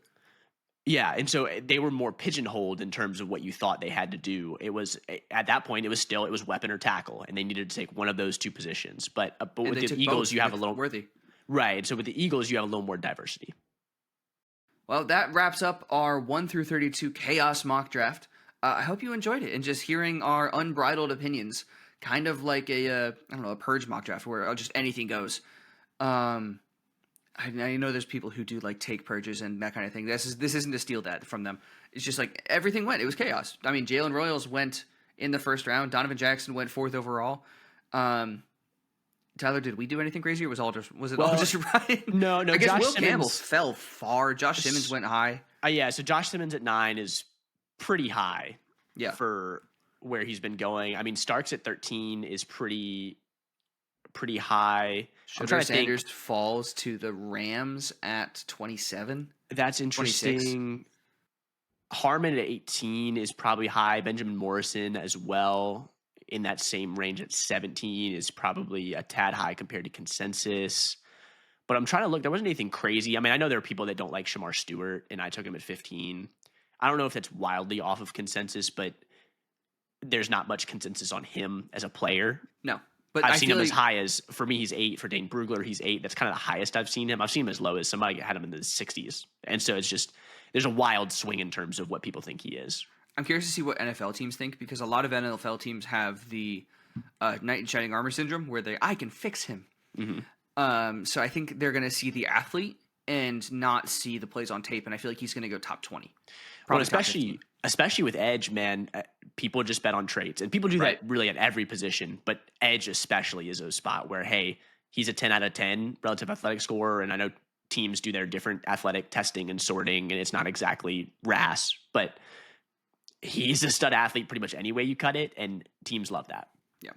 Yeah, and so they were more pigeonholed in terms of what you thought they had to do. It was, at that point, it was weapon or tackle, and they needed to take one of those 2 positions. But And with they the took Eagles, both you have a with little Worthy. right. So with the Eagles, you have a little more diversity. Well, that wraps up our 1 through 32 chaos mock draft. I hope you enjoyed it, and just hearing our unbridled opinions, kind of like a purge mock draft where just anything goes. I know there's people who do like take purges and that kind of thing. This isn't to steal that from them. It's just like everything went. It was chaos. I mean, Jalen Royals went in the first round. Donovan Jackson went 4th overall. Tyler, did we do anything crazy, or was it all just Well, Ryan? No, I guess Josh Will Campbell Simmons- fell far. Josh Simmons went high. Yeah, so Josh Simmons at 9 is pretty high Yeah. for where he's been going. I mean, Starks at 13 is pretty high. I'm Shedeur trying to Sanders think. falls to the Rams at 27. That's 26. interesting. Harmon at 18 is probably high. Benjamin Morrison as well in that same range at 17 is probably a tad high compared to consensus. But I'm trying to look. There wasn't anything crazy. I mean, I know there are people that don't like Shamar Stewart, and I took him at 15. I don't know if that's wildly off of consensus, but there's not much consensus on him as a player. No, but I've I seen feel him as like- high as, for me, he's 8. For Dane Brugler, he's 8. That's kind of the highest I've seen him. I've seen him as low as somebody had him in the 60s. And so it's just, there's a wild swing in terms of what people think he is. I'm curious to see what NFL teams think, because a lot of NFL teams have the knight in shining armor syndrome, where I can fix him. So I think they're going to see the athlete and not see the plays on tape, and I feel like he's going to go top 20. Well, Probably top 15. especially with edge, man, people just bet on traits, and people do Right. that really at every position. But edge especially is a spot where, hey, he's a 10 out of 10 relative athletic score, and I know teams do their different athletic testing and sorting, and it's not exactly RAS, but he's a stud athlete pretty much any way you cut it, and teams love that. Yeah,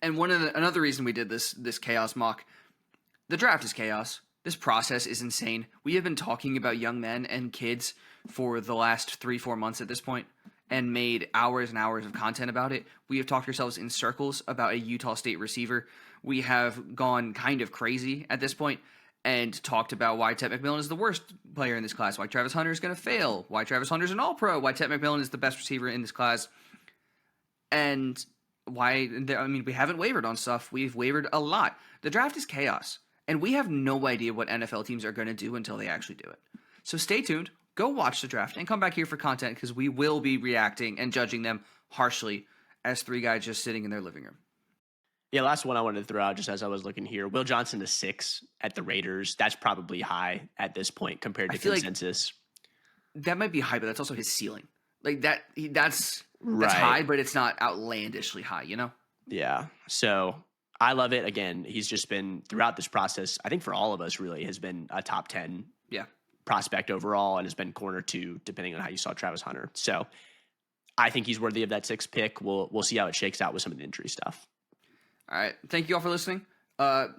and another reason we did this chaos mock, the draft is chaos. This process is insane. We have been talking about young men and kids for the last 3-4 months at this point, and made hours and hours of content about it. We have talked ourselves in circles about a Utah State receiver. We have gone kind of crazy at this point and talked about why Ted McMillan is the worst player in this class, why Travis Hunter is going to fail, why Travis Hunter is an all-pro, why Ted McMillan is the best receiver in this class, and why, I mean, we haven't wavered on stuff. We've wavered a lot. The draft is chaos, and we have no idea what NFL teams are going to do until they actually do it. So stay tuned. Go watch the draft and come back here for content, because we will be reacting and judging them harshly as 3 guys just sitting in their living room. Yeah, last one I wanted to throw out just as I was looking here. Will Johnson to 6 at the Raiders. That's probably high at this point compared to feel like consensus. That might be high, but that's also his ceiling. Like that's Right. high, but it's not outlandishly high, you know? Yeah. So I love it. Again, he's just been throughout this process, I think for all of us really, has been a top 10 Yeah. prospect overall and has been corner 2, depending on how you saw Travis Hunter. So I think he's worthy of that 6th pick. We'll see how it shakes out with some of the injury stuff. All right. Thank you all for listening.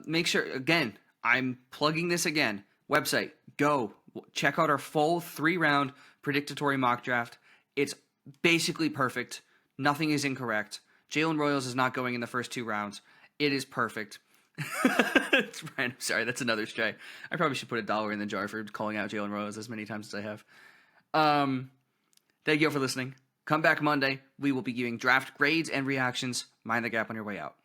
Make sure, again, I'm plugging this again. Website, go check out our full 3-round predictory mock draft. It's basically perfect. Nothing is incorrect. Jalen Royals is not going in the first 2 rounds. It is perfect. It's Ryan. I'm sorry, that's another stray. I probably should put $1 in the jar for calling out Jalen Royals as many times as I have. Thank you all for listening. Come back Monday. We will be giving draft grades and reactions. Mind the gap on your way out.